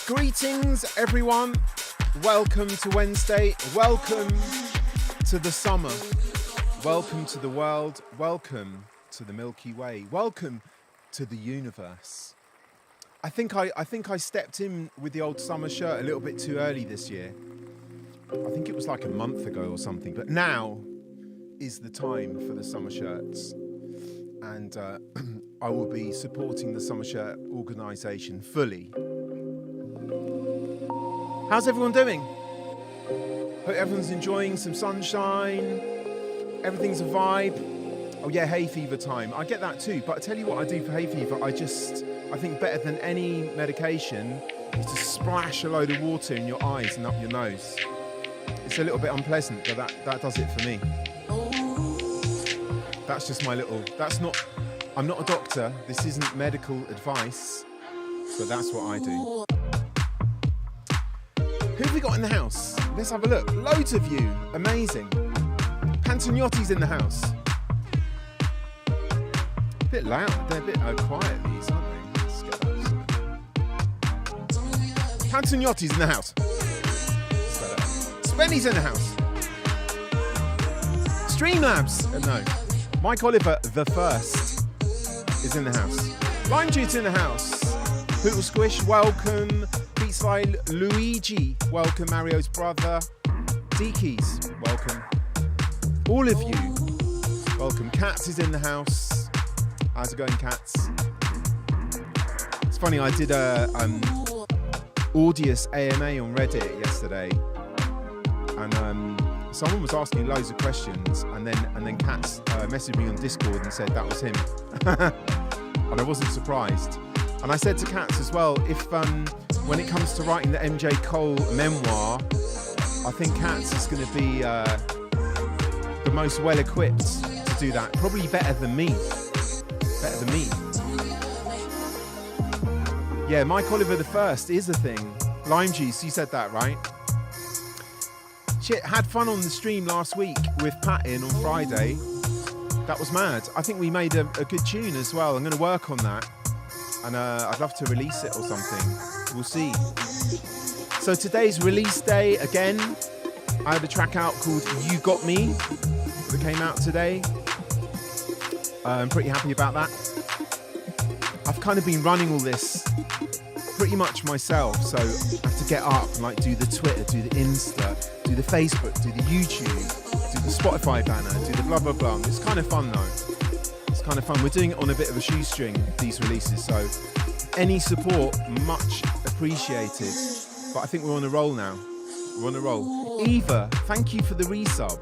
Greetings, everyone. Welcome to Wednesday. Welcome to the summer. Welcome to the world. Welcome to the Milky Way. Welcome to the universe. I think I stepped in with the old summer shirt a little bit too early this year. I think it was like a month ago or something. But now is the time for the summer shirts. And I will be supporting the Summer Shirt organisation fully. How's everyone doing? Hope everyone's enjoying some sunshine. Everything's a vibe. Oh yeah, hay fever time. I get that too, but I tell you what I do for hay fever. I think better than any medication is to splash a load of water in your eyes and up your nose. It's a little bit unpleasant, but that does it for me. That's just my little, I'm not a doctor. This isn't medical advice, but that's what I do. Who have we got in the house? Let's have a look. Loads of you. Amazing. Pantagnotti's in the house. A bit loud. They're a bit quiet, these, aren't they? Let's get those. Pantagnotti's in the house. Spenny's in the house. Streamlabs. No. Mike Oliver, the first, is in the house. Lime Juice in the house. Poodle Squish, welcome. Beatside Luigi, welcome. Mario's brother. D-Keys, welcome. All of you, welcome. Cats is in the house. How's it going, Cats? It's funny, I did a Audius AMA on Reddit yesterday, and someone was asking loads of questions, and then Cats messaged me on Discord and said that was him. And I wasn't surprised. And I said to Cats as well, if when it comes to writing the MJ Cole memoir, I think Cats is going to be the most well-equipped to do that. Probably better than me. Better than me. Yeah, Mike Oliver the first is a thing. Lime Juice, you said that, right? Shit, had fun on the stream last week with Patton on Friday. That was mad. I think we made a good tune as well. I'm going to work on that. And I'd love to release it or something. We'll see. So today's release day again. I had a track out called You Got Me that came out today. I'm pretty happy about that. I've kind of been running all this pretty much myself, so I have to get up and like do the Twitter, do the Insta, do the Facebook, do the YouTube, do the Spotify banner, do the blah blah blah. It's kind of fun though. It's kind of fun. We're doing it on a bit of a shoestring, these releases, so any support much appreciated. But I think we're on a roll now. We're on a roll. Eva, thank you for the resub.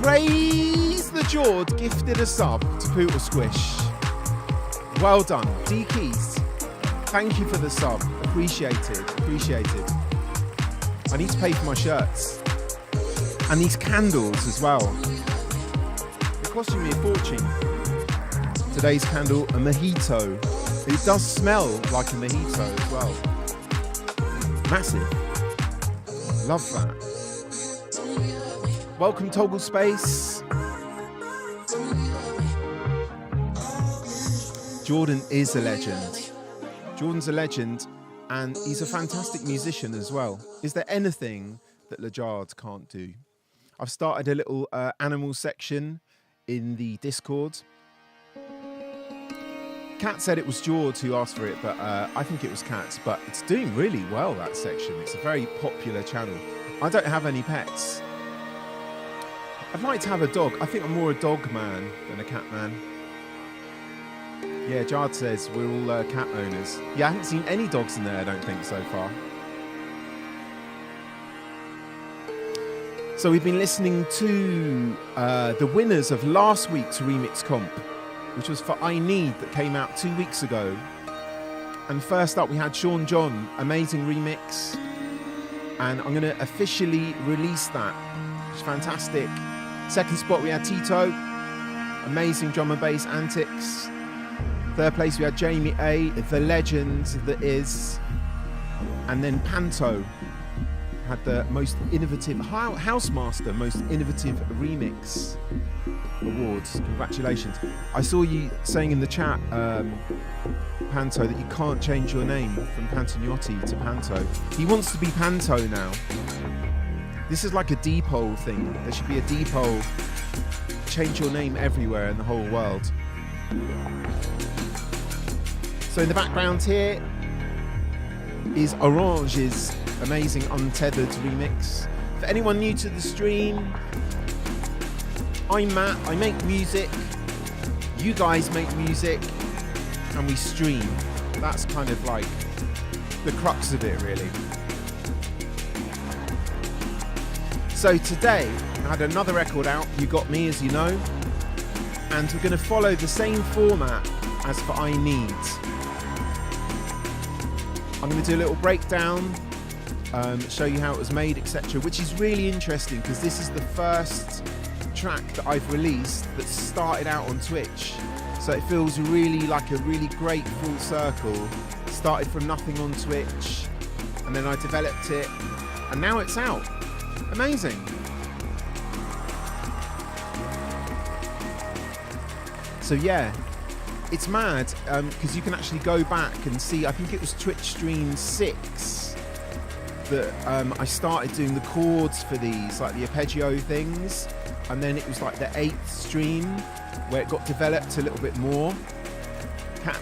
Praise the Jord gifted a sub to Poodle Squish. Well done. D-Keys, thank you for the sub. Appreciated. I need to pay for my shirts. And these candles as well. They're costing me a fortune. Today's candle, a mojito. It does smell like a mojito as well. Massive. Love that. Welcome, Toggle Space. Jordan is a legend. Jordan's a legend, and he's a fantastic musician as well. Is there anything that Lajard can't do? I've started a little animal section in the Discord. Kat said it was George who asked for it, but I think it was Kat. But it's doing really well, that section. It's a very popular channel. I don't have any pets. I'd like to have a dog. I think I'm more a dog man than a cat man. Yeah, Jard says we're all cat owners. Yeah, I haven't seen any dogs in there, I don't think, so far. So we've been listening to the winners of last week's remix comp, which was for I Need, that came out 2 weeks ago. And first up we had Sean John, amazing remix. And I'm going to officially release that. It's fantastic. Second spot we had Tito, amazing drum and bass antics. Third place we had Jamie A, the legend that is. And then Panto had the most innovative, Housemaster, most innovative remix. awards. Congratulations. I saw you saying in the chat, Panto, that you can't change your name from Pantagnotti to Panto. He wants to be Panto now. This is like a Depol thing. There should be a Depol. Change your name everywhere in the whole world. So in the background here is Orange's amazing Untethered remix. For anyone new to the stream, I'm Matt, I make music, you guys make music, and we stream. That's kind of like the crux of it, really. So today, I had another record out, You Got Me, as you know, and we're going to follow the same format as for I Need. I'm going to do a little breakdown, show you how it was made, etc., which is really interesting because this is the first track that I've released that started out on Twitch. So it feels really like a really great full circle. Started from nothing on Twitch, and then I developed it, and now it's out. Amazing. So yeah, it's mad because you can actually go back and see, I think it was Twitch stream 6 that I started doing the chords for these, like the arpeggio things, and then it was like the 8th stream where it got developed a little bit more.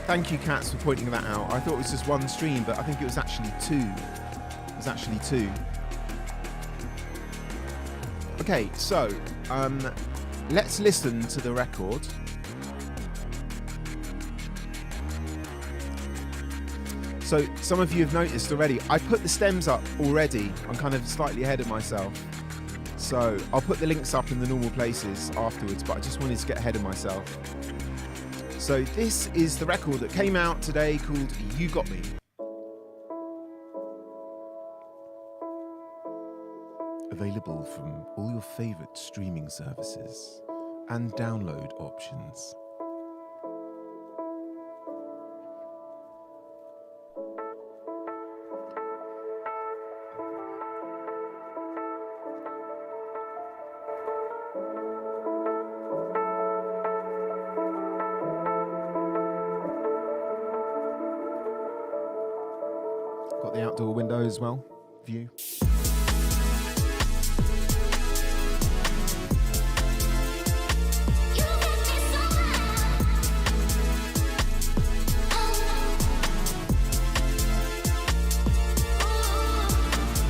Thank you, Cats, for pointing that out. I thought it was just one stream, but I think it was actually 2. It was actually 2. Okay, so let's listen to the record. So some of you have noticed already, I put the stems up already. I'm kind of slightly ahead of myself. So I'll put the links up in the normal places afterwards, but I just wanted to get ahead of myself. So this is the record that came out today called You Got Me. Available from all your favorite streaming services and download options. Got the outdoor window as well, view.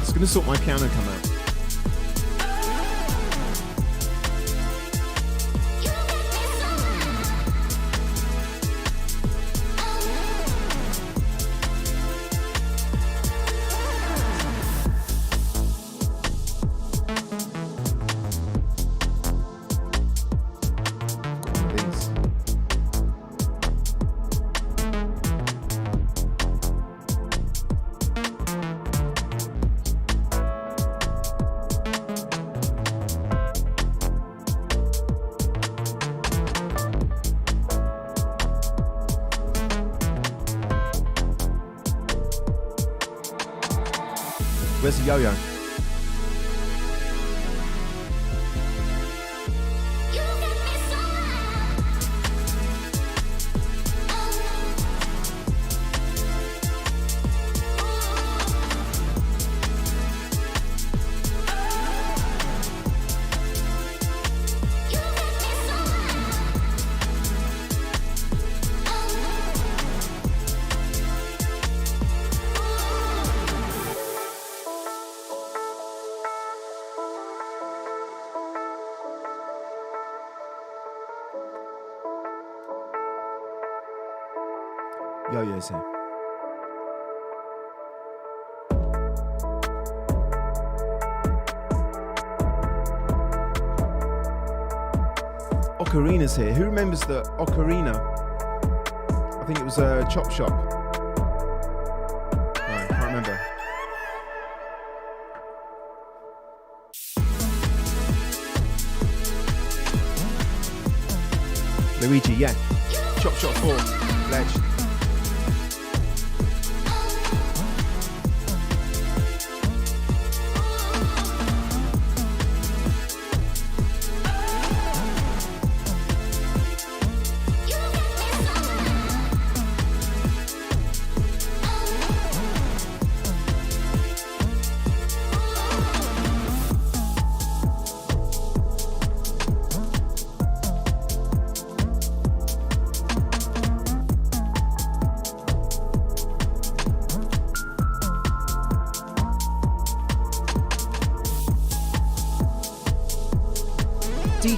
It's gonna sort my piano come out. Where's the yo-yo? Yo-yo's here. Ocarina's here. Who remembers the Ocarina? I think it was a Chop Shop. No, I can't remember. Luigi, yeah. Chop Shop 4. Ledge.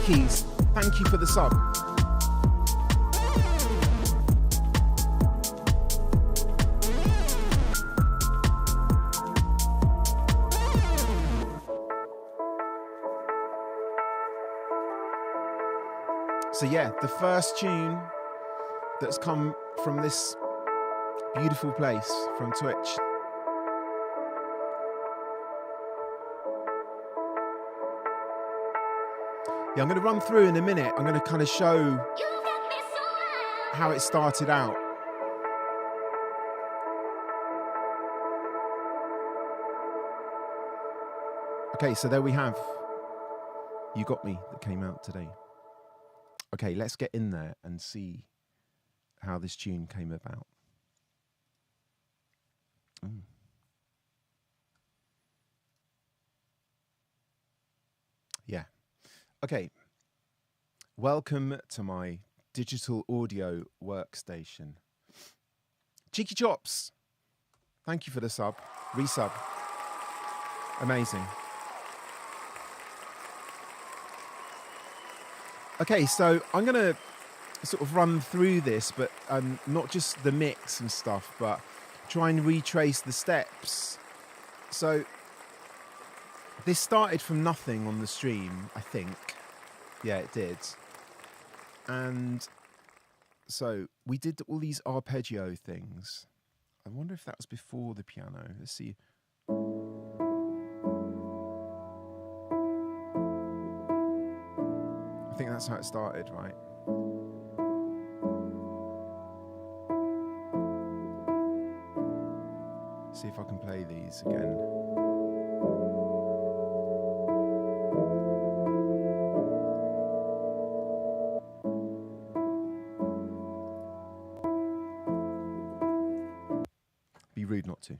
Keys, thank you for the sub. So yeah, the first tune that's come from this beautiful place, from Twitch. Yeah, I'm going to run through in a minute. I'm going to kind of show how it started out. Okay, so there we have You Got Me that came out today. Okay, let's get in there and see how this tune came about. Yeah. Okay. Welcome to my digital audio workstation. Cheeky Chops, thank you for the sub. Resub. Amazing. Okay, so I'm going to sort of run through this, but not just the mix and stuff, but try and retrace the steps. So this started from nothing on the stream, I think. Yeah, it did. And so we did all these arpeggio things. I wonder if that was before the piano. Let's see. I think that's how it started, right? See if I can play these again. Be rude not to.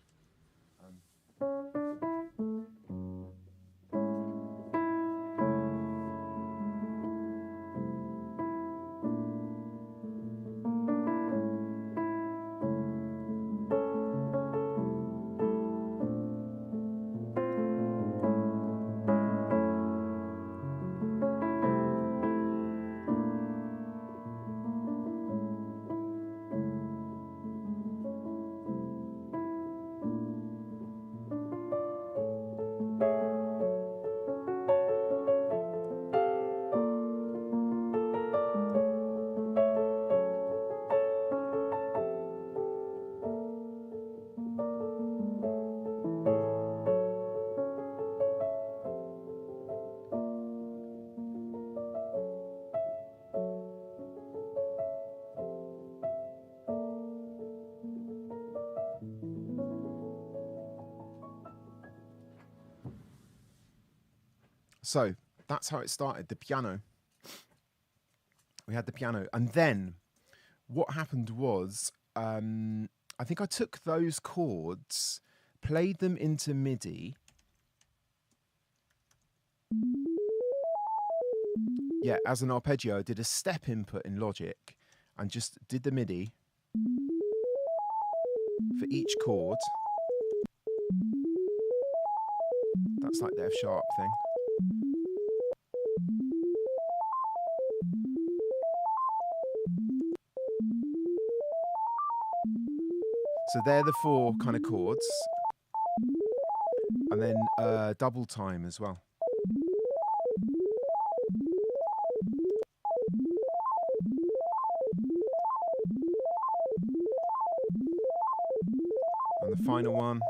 So that's how it started, the piano. We had the piano. And then what happened was, I think I took those chords, played them into MIDI. Yeah, as an arpeggio, did a step input in Logic and just did the MIDI for each chord. That's like the F sharp thing. So they're the four kind of chords. And then double time as well. And the final one.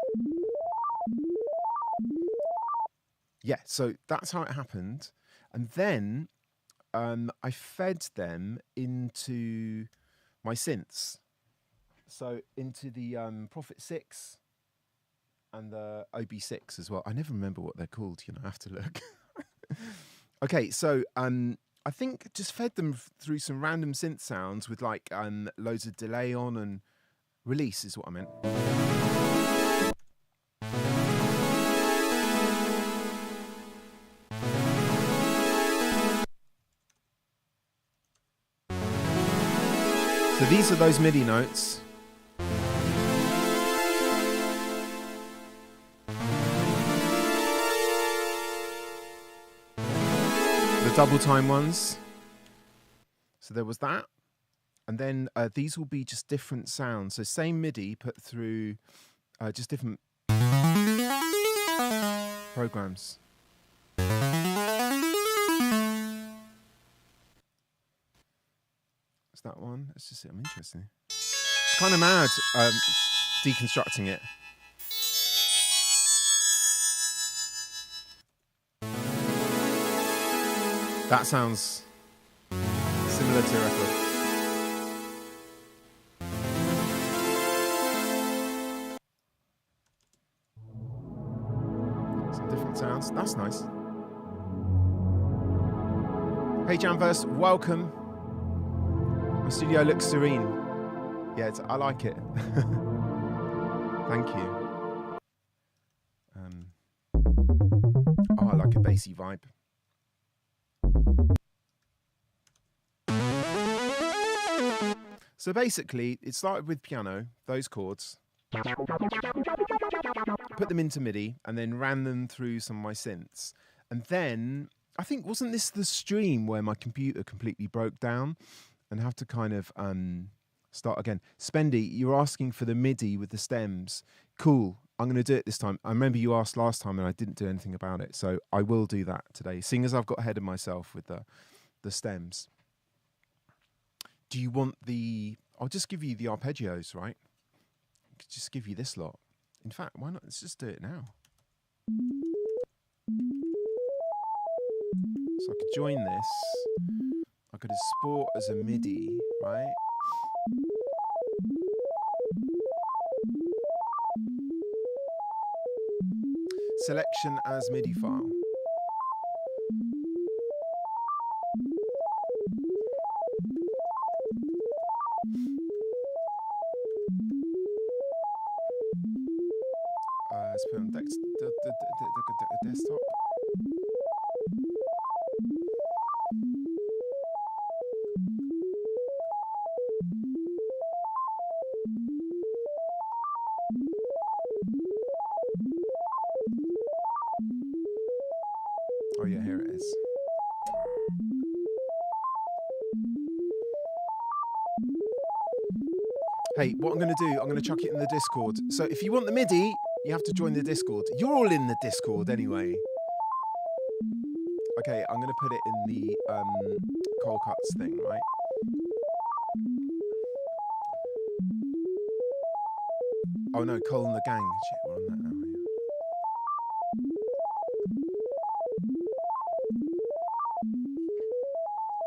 Yeah, so that's how it happened. And then I fed them into my synths. So into the Prophet 6 and the OB6 as well. I never remember what they're called, you know, I have to look. Okay, so I think just fed them through some random synth sounds with like loads of delay on, and release is what I meant. So these are those MIDI notes. The double time ones. So there was that. And then these will be just different sounds. So same MIDI put through just different programs. Is that one? Let's just see. I'm interested. It's kind of mad deconstructing it. That sounds similar to a record. Some different sounds. That's nice. Hey Janverse, welcome. My studio looks serene. Yeah, I like it. Thank you. Oh, I like a bassy vibe. So basically, it started with piano, those chords, put them into MIDI, and then ran them through some of my synths. And then, I think, wasn't this the stream where my computer completely broke down and have to kind of start again? Spendy, you're asking for the MIDI with the stems. Cool, I'm going to do it this time. I remember you asked last time and I didn't do anything about it, so I will do that today, seeing as I've got ahead of myself with the stems. Do you want the... I'll just give you the arpeggios, right? I could just give you this lot. In fact, why not? Let's just do it now. So I could join this. I could export as a MIDI, right? Selection as MIDI file. Let's put it on desktop. Oh yeah, here it is. Hey, what I'm going to do, I'm going to chuck it in the Discord. So if you want the MIDI, you have to join the Discord. You're all in the Discord anyway. Okay, I'm going to put it in the Cold Cuts thing, right? Oh no, Cole and the Gang. Shit, we're on that now.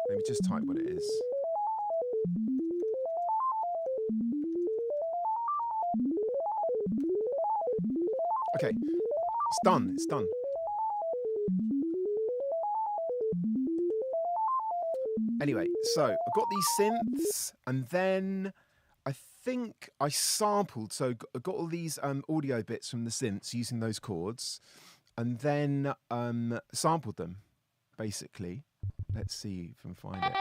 Let me just type what it is. Okay, it's done, it's done. Anyway, so I've got these synths, and then I think I sampled, so I got all these audio bits from the synths using those chords, and then sampled them, basically. Let's see if I can find it.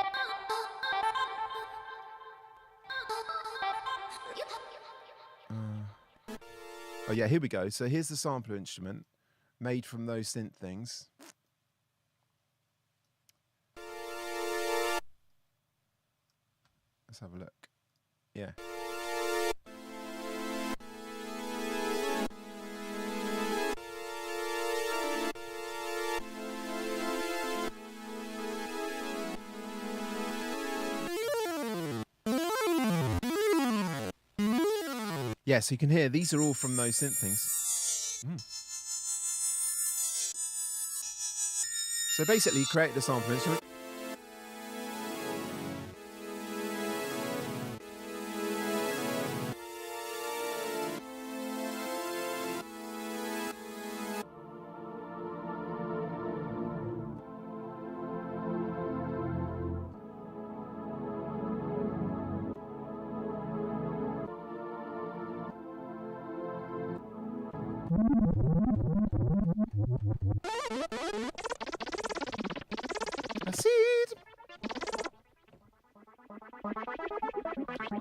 Oh yeah, here we go. So here's the sampler instrument made from those synth things. Let's have a look. Yeah. Yeah, so you can hear these are all from those synth things. So basically, create the sampler instrument.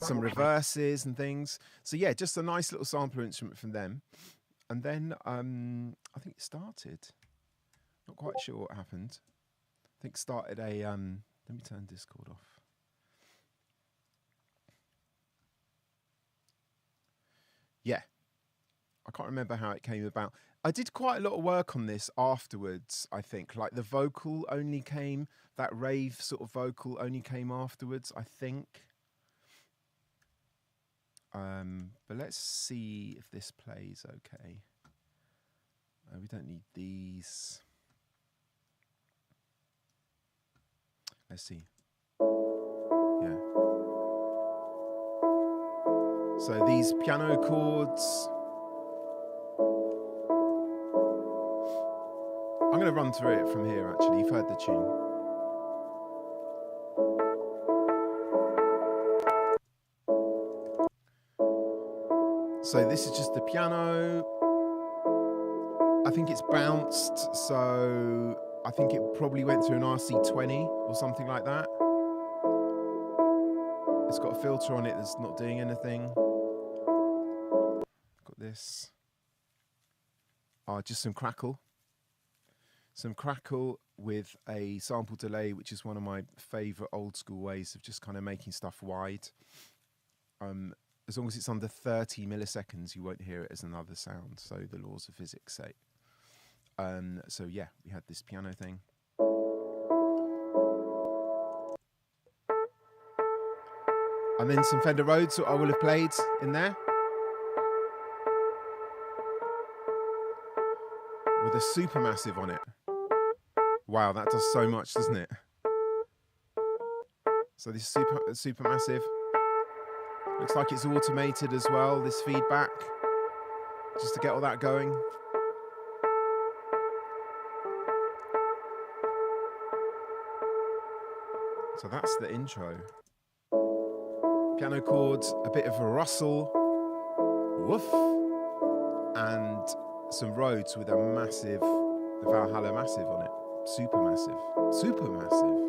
Some reverses and things. So yeah, just a nice little sampler instrument from them. And then I think it started. Not quite sure what happened. think started a let me turn Discord off. Yeah, I can't remember how it came about. I did quite a lot of work on this afterwards, I think. Like the vocal only came, that rave sort of vocal only came afterwards, I think. But let's see if this plays okay. We don't need these. Let's see. Yeah. So these piano chords. I'm going to run through it from here, actually. You've heard the tune. So this is just the piano. I think it's bounced, so I think it probably went through an RC20 or something like that. It's got a filter on it that's not doing anything. Got this. Just some crackle. Some crackle with a sample delay, which is one of my favorite old school ways of just kind of making stuff wide. As long as it's under 30 milliseconds, you won't hear it as another sound. So the laws of physics say. So yeah, we had this piano thing. And then some Fender Rhodes that I will have played in there. With a Supermassive on it. Wow, that does so much, doesn't it? So this Supermassive. Looks like it's automated as well, this feedback. Just to get all that going. So that's the intro. Piano chords, a bit of a rustle, woof, and some Rhodes with a massive, the Valhalla Massive on it. Supermassive. Supermassive.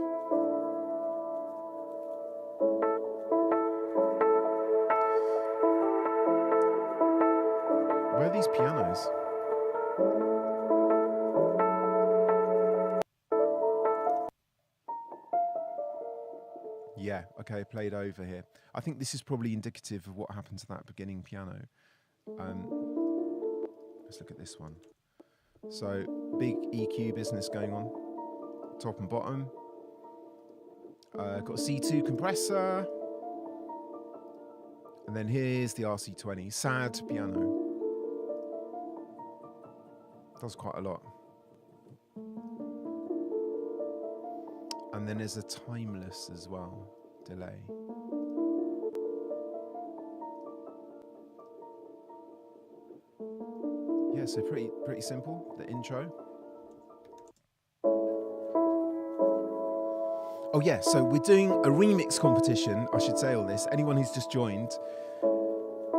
Where are these pianos? Yeah, okay, played over here. I think this is probably indicative of what happened to that beginning piano. Let's look at this one. So, big EQ business going on, top and bottom. Got a C2 compressor. And then here's the RC20, sad piano. Does quite a lot. And then there's a timeless as well, delay. Yeah, so pretty simple, the intro. Oh yeah, so we're doing a remix competition, I should say all this. Anyone who's just joined,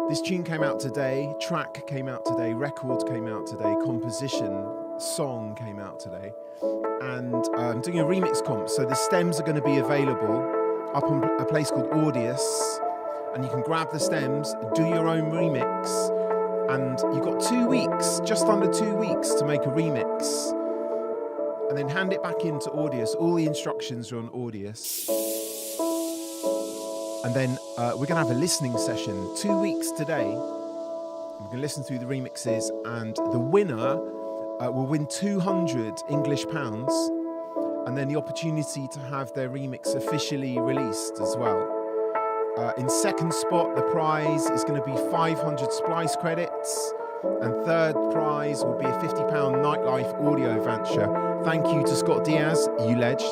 this tune came out today, track came out today, record came out today, composition, song came out today. And I'm doing a remix comp, so the stems are going to be available up on a place called Audius, and you can grab the stems, do your own remix, and you've got 2 weeks, just under 2 weeks to make a remix, and then hand it back into Audius. All the instructions are on Audius, and then we're going to have a listening session 2 weeks today. We're going to listen through the remixes, and the winner will win 200 English pounds, and then the opportunity to have their remix officially released as well. In second spot, the prize is going to be 500 Splice credits, and third prize will be a £50 Nightlife audio voucher. Thank you to Scott Diaz, you ledge.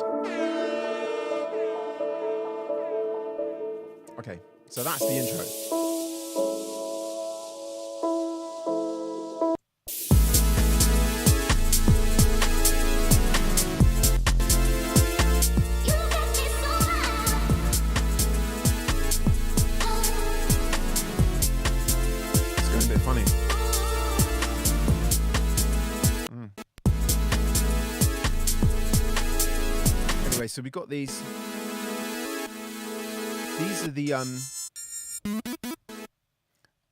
Okay, so that's the intro. So we got these.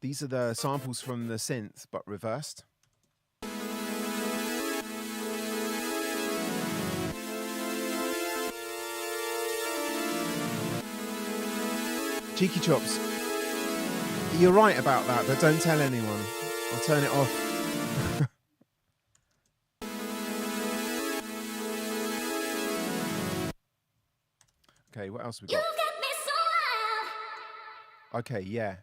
These are the samples from the synth, but reversed. Cheeky Chops, you're right about that, but don't tell anyone. I'll turn it off. Okay, what else we got? Okay, yeah.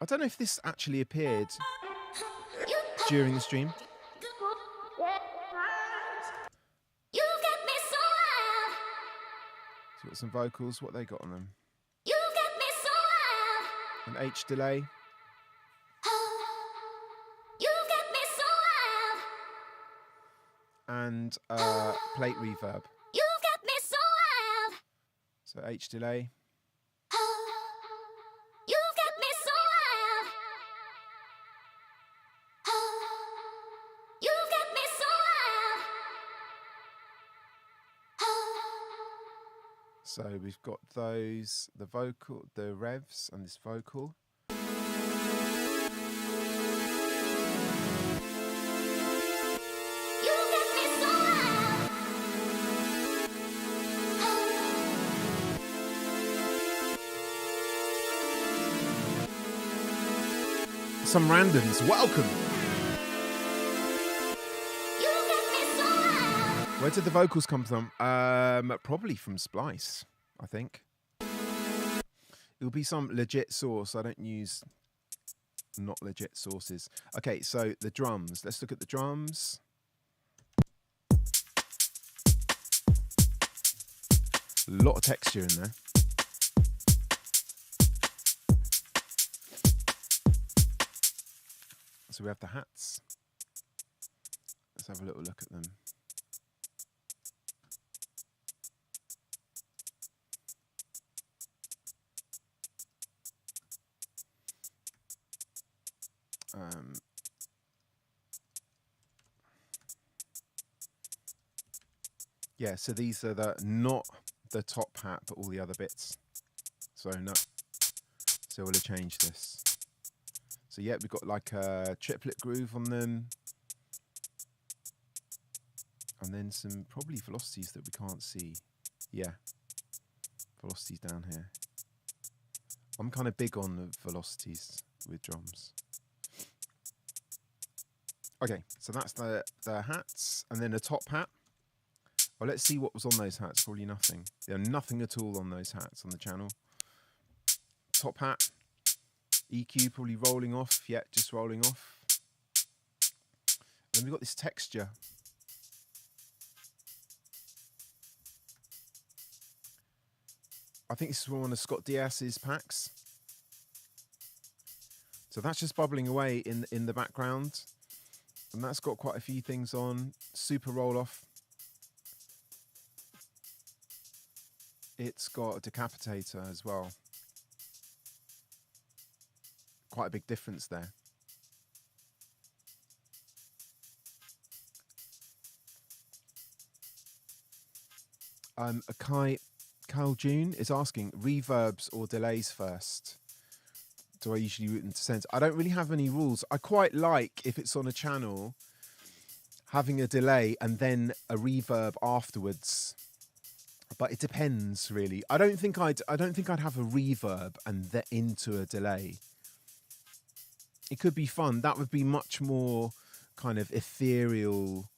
I don't know if this actually appeared during the stream. So got some vocals. What they got on them? An H delay. And plate reverb. So H delay. So we've got those, the vocal, the revs, and this vocal. Some randoms, welcome! Where did the vocals come from? Probably from Splice, I think. It'll be some legit source. I don't use not legit sources. Okay, so the drums. Let's look at the drums. A lot of texture in there. So we have the hats. Let's have a little look at them. Yeah, so these are not the top hat, but all the other bits. So no. So we'll change this. So yeah, we've got like a triplet groove on them. And then some probably velocities that we can't see. Yeah, velocities down here. I'm kind of big on the velocities with drums. Okay, so that's the hats. And then a top hat. Well, let's see what was on those hats. Probably nothing. Yeah, nothing at all on those hats on the channel. Top hat. EQ probably rolling off. Yeah, just rolling off. And then we've got this texture. I think this is one of Scott Diaz's packs. So that's just bubbling away in the background. And that's got quite a few things on. Super roll off. It's got a decapitator as well. Quite a big difference there. Kyle June is asking, reverbs or delays first? Do I usually route them to center? I don't really have any rules. I quite like, if it's on a channel, having a delay and then a reverb afterwards. But it depends, really. I don't think I'd have a reverb and then into a delay. It could be fun. That would be much more kind of ethereal,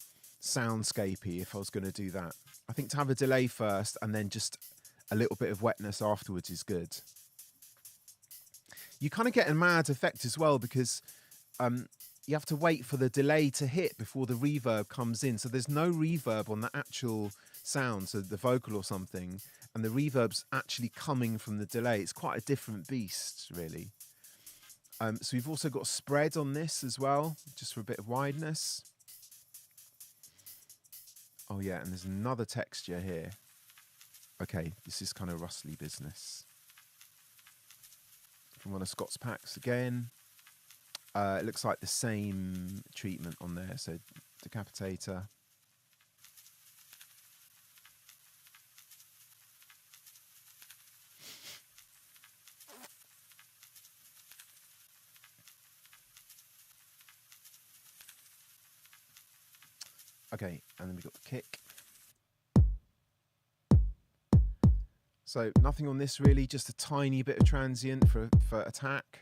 soundscapey if I was going to do that. I think to have a delay first and then just a little bit of wetness afterwards is good. You kind of get a mad effect as well because you have to wait for the delay to hit before the reverb comes in. So there's no reverb on the actual sound, so the vocal or something, and the reverb's actually coming from the delay. It's quite a different beast, really. So we've also got spread on this as well, just for a bit of wideness. Oh yeah, and there's another texture here. Okay, this is kind of rustly business. From one of Scott's packs again. It looks like the same treatment on there, so decapitator. Okay, and then we've got the kick. So nothing on this really, just a tiny bit of transient for attack.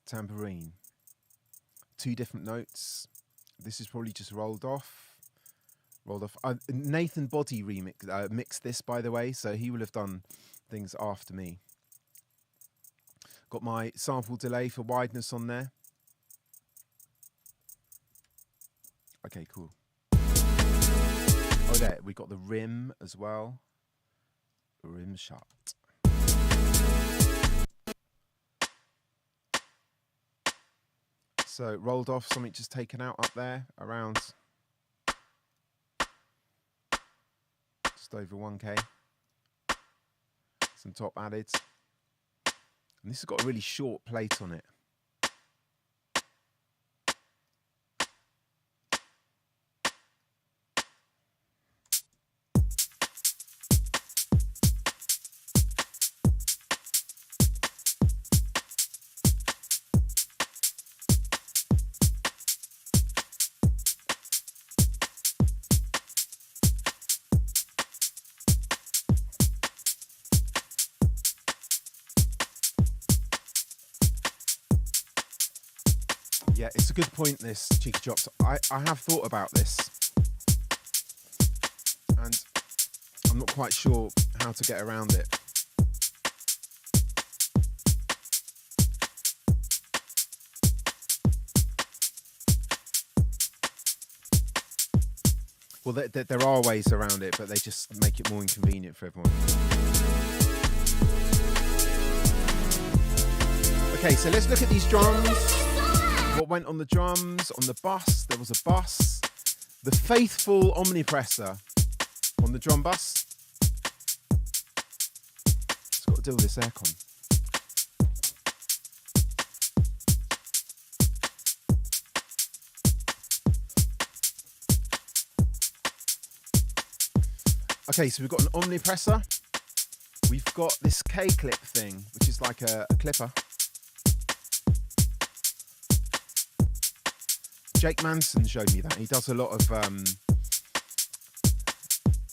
Tambourine. 2 different notes. This is probably just rolled off. Nathan Body mixed this, by the way, so he will have done things after me. Got my sample delay for wideness on there. Okay, cool. Oh, there, we got the rim as well. Rim shot. So rolled off, something just taken out up there around just over 1K. Some top added. And this has got a really short plate on it. Yeah, it's a good point, this, Cheeky Chops. I have thought about this, and I'm not quite sure how to get around it. Well, there are ways around it, but they just make it more inconvenient for everyone. Okay, so let's look at these drums. What went on the drums, on the bus? There was a bus. The faithful Omnipressor on the drum bus. Just got to deal with this aircon. Okay, so we've got an Omnipressor. We've got this K-clip thing, which is like a clipper. Jake Manson showed me that. He does a lot of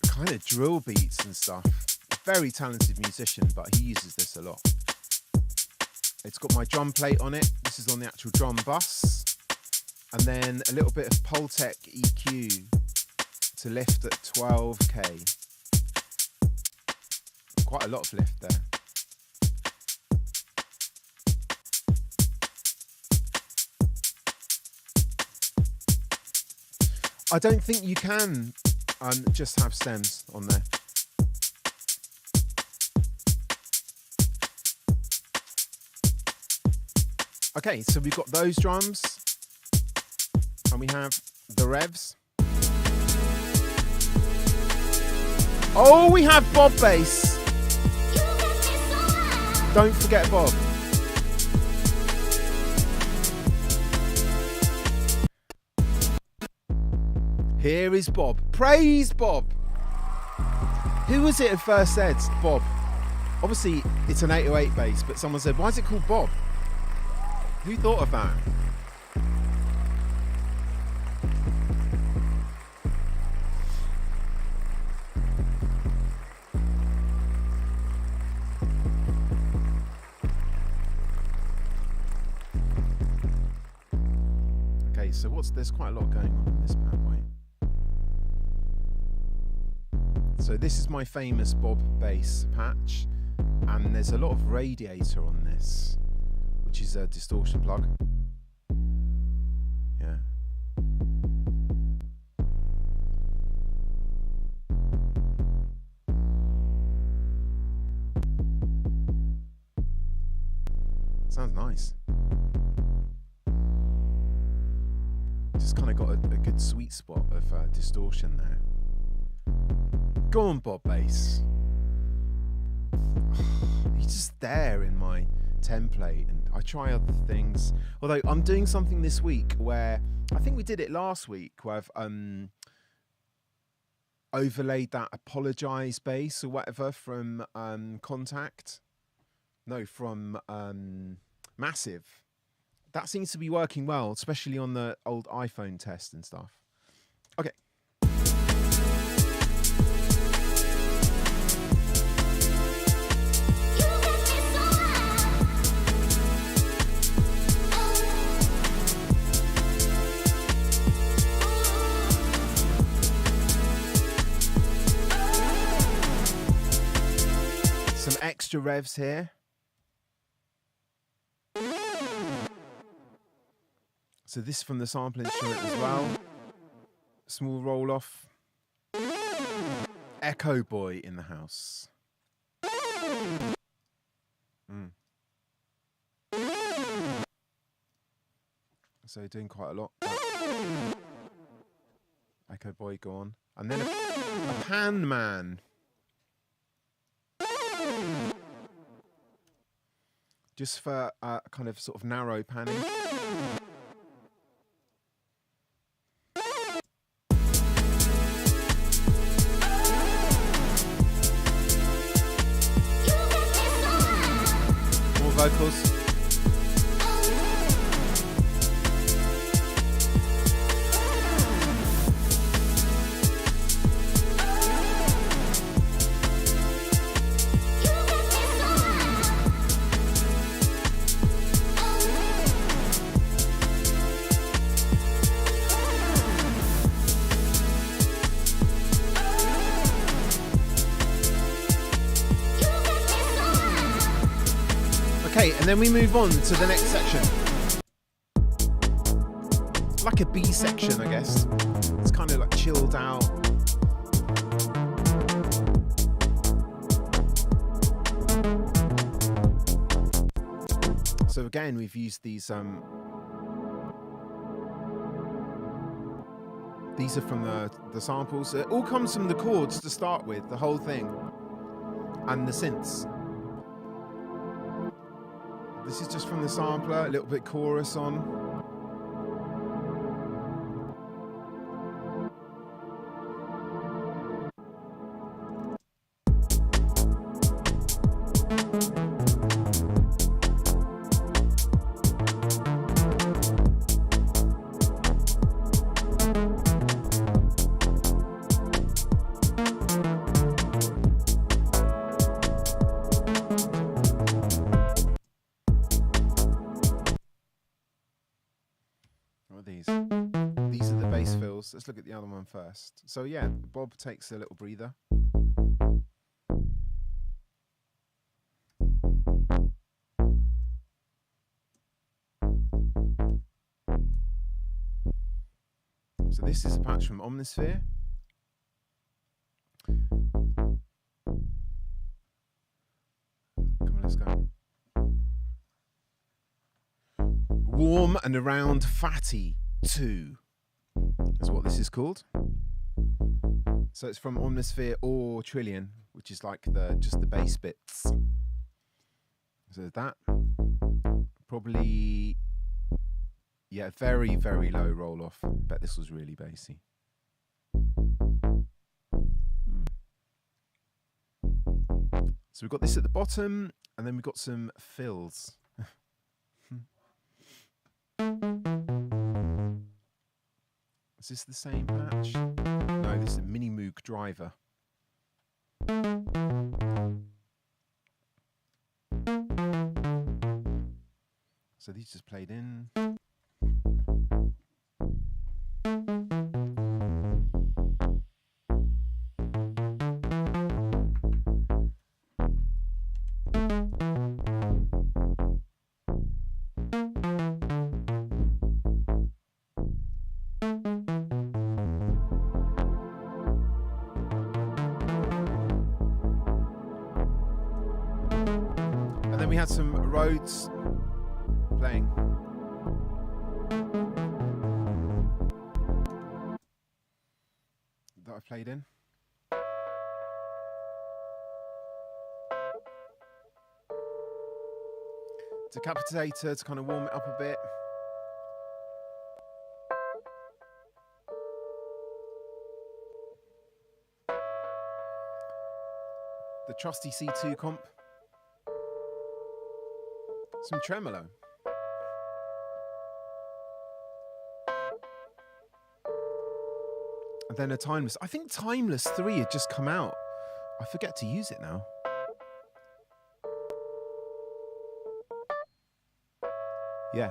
kind of drill beats and stuff. Very talented musician, but he uses this a lot. It's got my drum plate on it. This is on the actual drum bus. And then a little bit of Pultec EQ to lift at 12K. Quite a lot of lift there. I don't think you can just have stems on there. Okay, so we've got those drums, and we have the revs. Oh, we have Bob bass. Don't forget Bob. Here is Bob. Praise Bob. Who was it at first said Bob? Obviously, it's an 808 bass, but someone said, why is it called Bob? Who thought of that? Okay, so there's quite a lot going on in this bad boy. So this is my famous Bob bass patch, and there's a lot of radiator on this, which is a distortion plug. Yeah. Sounds nice. Just kind of got a good sweet spot of distortion there. Go on, Bob bass. He's just there in my template, and I try other things. Although I'm doing something this week where I think we did it last week, where I've overlaid that Apologize bass or whatever from Contact. No, from Massive. That seems to be working well, especially on the old iPhone test and stuff. Okay. Some extra revs here. So this from the sample instrument as well. Small roll off. Echo Boy in the house. So doing quite a lot. Echo Boy, go on. And then a Pan Man. Just for kind of sort of narrow panning. More vocals. Okay, and then we move on to the next section. Like a B section, I guess. It's kind of like chilled out. So again, we've used these are from the samples. It all comes from the chords to start with, the whole thing, and the synths. This is just from the sampler, a little bit chorus on. These are the bass fills. Let's look at the other one first. So yeah, Bob takes a little breather. So this is a patch from Omnisphere. Come on, let's go. Warm and Around Fatty 2 is what this is called. So it's from Omnisphere or Trillion, which is like just the bass bits. So that probably, yeah, very, very low roll off. Bet this was really bassy. So we've got this at the bottom, and then we've got some fills. Is this the same patch? No, this is a Mini Moog Driver. So these just played in. We had some Rhodes playing. That I played in. Decapitator to kind of warm it up a bit. The trusty C2 comp. Some tremolo. And then a Timeless. I think Timeless 3 had just come out. I forget to use it now. Yeah.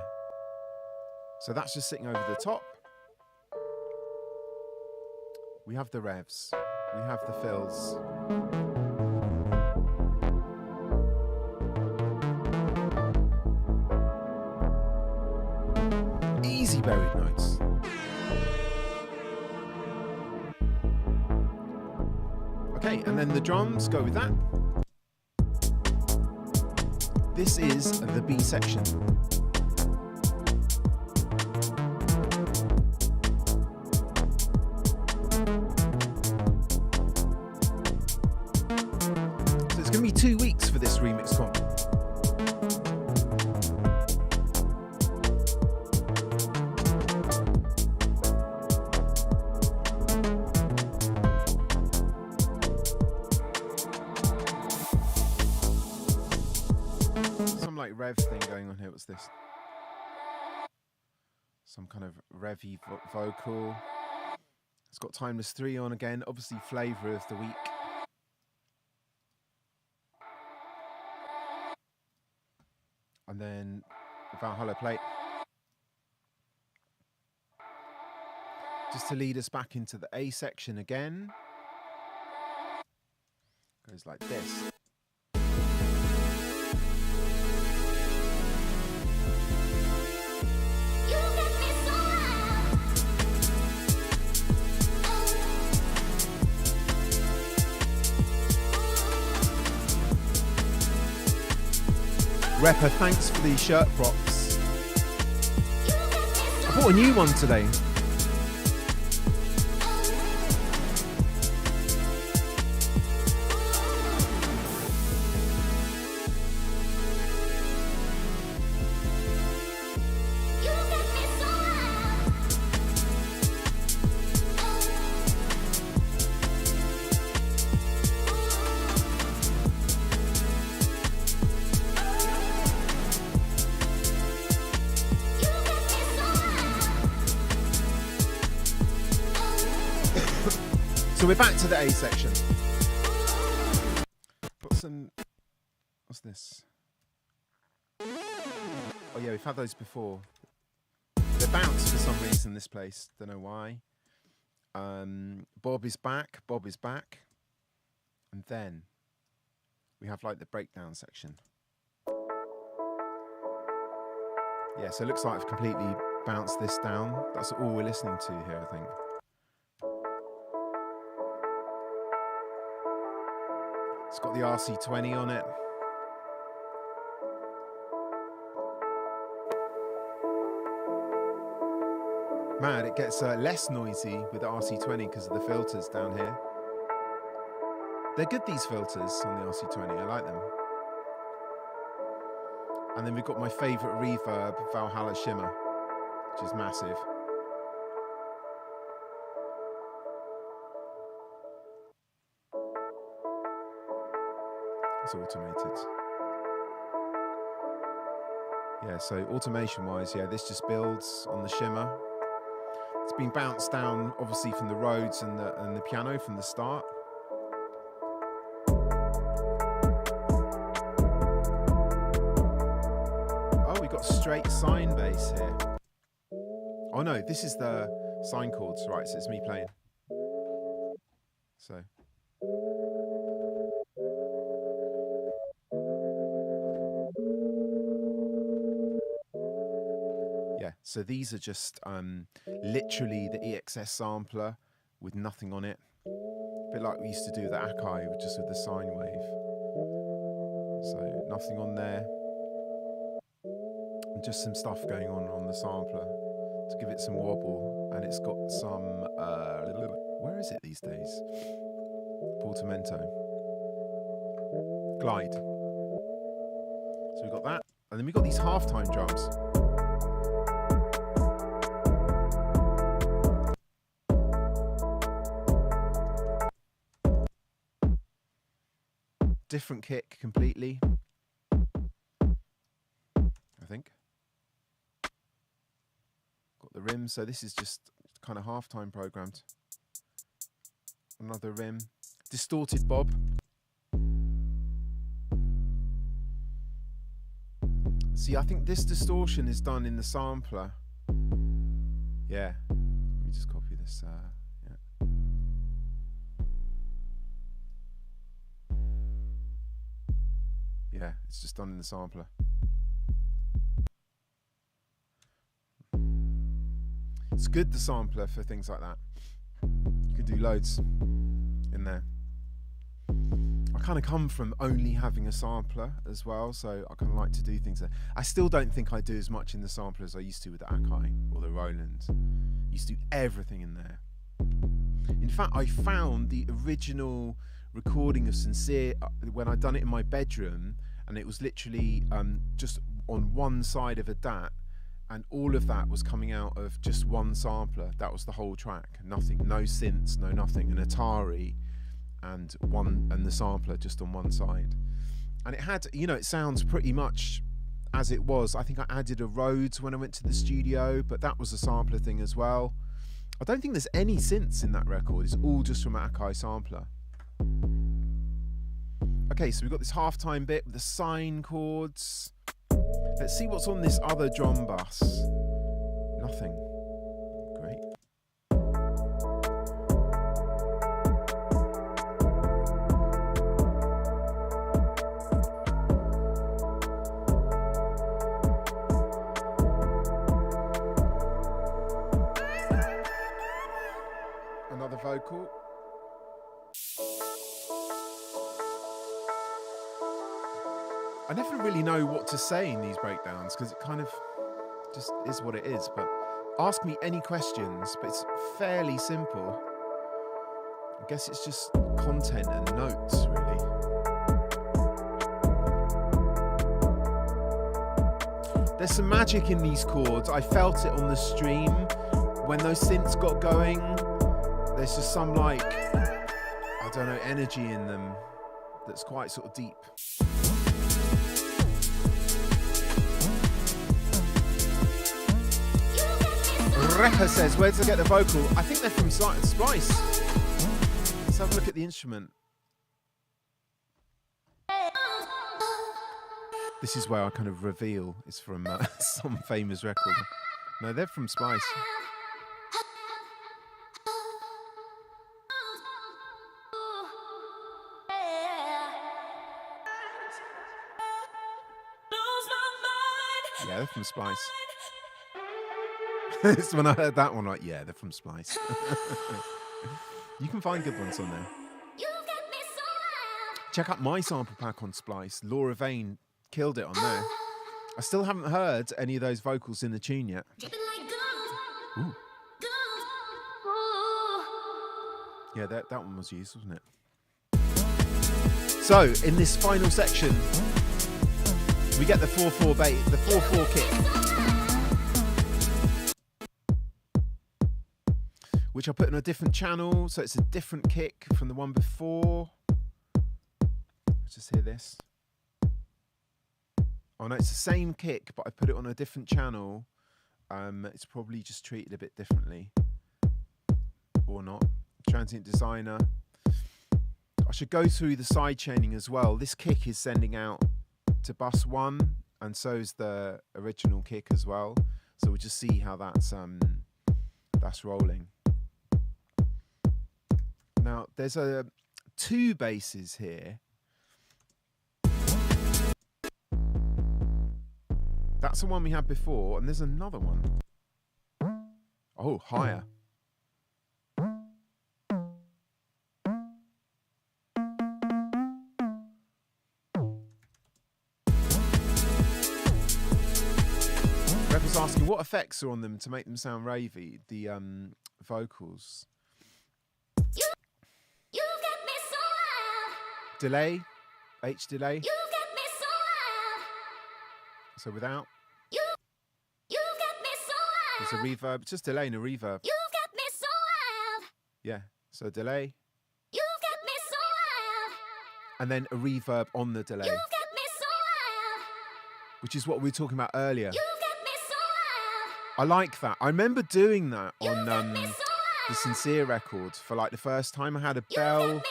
So that's just sitting over the top. We have the revs. We have the fills. Easy buried notes. Okay, and then the drums go with that. This is the B section. So it's going to be 2 weeks for this remix comp. Rev thing going on here. What's this? Some kind of revy vocal. It's got Timeless 3 on again. Obviously, flavour of the week. And then the Valhalla plate. Just to lead us back into the A section again. Goes like this. Repper, thanks for these shirt props. I bought a new one today. So we're back to the A section. Got some. What's this? Oh yeah, we've had those before. They bounce for some reason. This place, don't know why. Bob is back. Bob is back. And then we have like the breakdown section. Yeah, so it looks like I've completely bounced this down. That's all we're listening to here, I think. It's got the RC20 on it. Mad, it gets less noisy with the RC20 because of the filters down here. They're good, these filters on the RC20, I like them. And then we've got my favourite reverb, Valhalla Shimmer, which is massive. It's automated. Yeah, so automation wise, yeah, this just builds on the shimmer. It's been bounced down obviously from the Rhodes and the piano from the start. Oh, we got straight sine bass here. Oh no, this is the sine chords, right? So it's me playing. So. Yeah, so these are just literally the EXS sampler with nothing on it. A bit like we used to do the Akai, just with the sine wave. So nothing on there. And just some stuff going on the sampler to give it some wobble. And it's got some, where is it these days? Portamento. Glide. So we've got that. And then we've got these halftime drums. Different kick completely, I think. Got the rims, so this is just kind of halftime programmed. Another rim. Distorted Bob. See, I think this distortion is done in the sampler. Yeah. Let me just copy this. Yeah. Yeah, it's just done in the sampler. It's good, the sampler, for things like that. You can do loads in there. I kind of come from only having a sampler as well, so I kind of like to do things there. I still don't think I do as much in the sampler as I used to with the Akai or the Roland. I used to do everything in there. In fact, I found the original recording of Sincere when I'd done it in my bedroom, and it was literally just on one side of a DAT, and all of that was coming out of just one sampler. That was the whole track. Nothing, no synths, no nothing. An Atari and the sampler just on one side. And it had, you know, it sounds pretty much as it was. I think I added a Rhodes when I went to the studio, but that was a sampler thing as well. I don't think there's any synths in that record. It's all just from an Akai sampler. Okay, so we've got this halftime bit with the sine chords. Let's see what's on this other drum bus. Nothing. Great. Another vocal. I never really know what to say in these breakdowns because it kind of just is what it is. But ask me any questions, but it's fairly simple. I guess it's just content and notes, really. There's some magic in these chords. I felt it on the stream. When those synths got going, there's just some, like, I don't know, energy in them that's quite sort of deep. Repper says, where did I get the vocal? I think they're from Splice. Let's have a look at the instrument. This is where I kind of reveal it's from some famous record. No, they're from Splice. Yeah, they're from Splice. It's when I heard that one, like, yeah, they're from Splice. You can find good ones on there. Check out my sample pack on Splice. Laura Vane killed it on there. I still haven't heard any of those vocals in the tune yet. Ooh. Yeah, that one was used, wasn't it? So, in this final section, we get the 4/4 bait, the 4/4 kick, which I put in a different channel, so it's a different kick from the one before. Let's just hear this. Oh no, it's the same kick, but I put it on a different channel. It's probably just treated a bit differently. Or not. Transient Designer. I should go through the side chaining as well. This kick is sending out to bus 1, and so is the original kick as well. So we'll just see how that's rolling. Now there's 2 basses here. That's the one we had before, and there's another one. Oh, higher. Repper's asking what effects are on them to make them sound ravey, the vocals. You get me so loud. Delay, H delay. You get me so loud. So without. You get me so loud. There's a reverb, just delay and a reverb. You get me so loud. Yeah, so delay. You get me so loud. And then a reverb on the delay. You get me so loud. Which is what we were talking about earlier. You get me so loud. I like that. I remember doing that on the Sincere record for like the first time. I had a Bell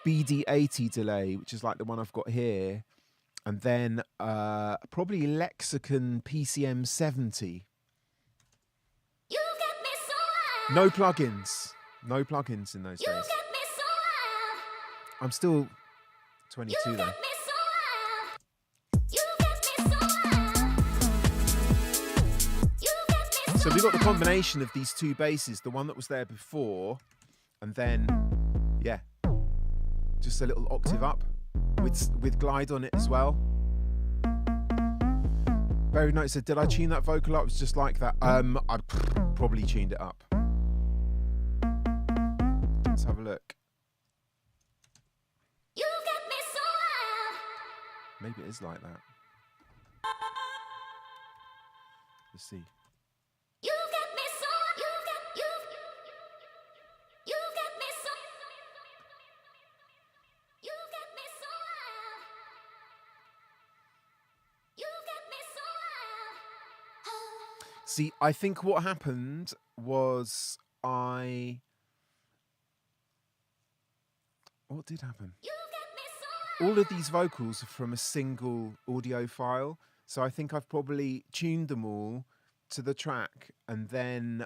BD80 delay, which is like the one I've got here, and then probably Lexicon PCM 70. No plugins. No plugins in those days. I'm still 22 though. So we got the combination of these two basses, the one that was there before, and then, yeah, just a little octave up with glide on it as well. Very nice. So did I tune that vocal up? It was just like that. I probably tuned it up. Let's have a look. Maybe it is like that. Let's see. See, I think what happened was what did happen? All of these vocals are from a single audio file, so I think I've probably tuned them all to the track and then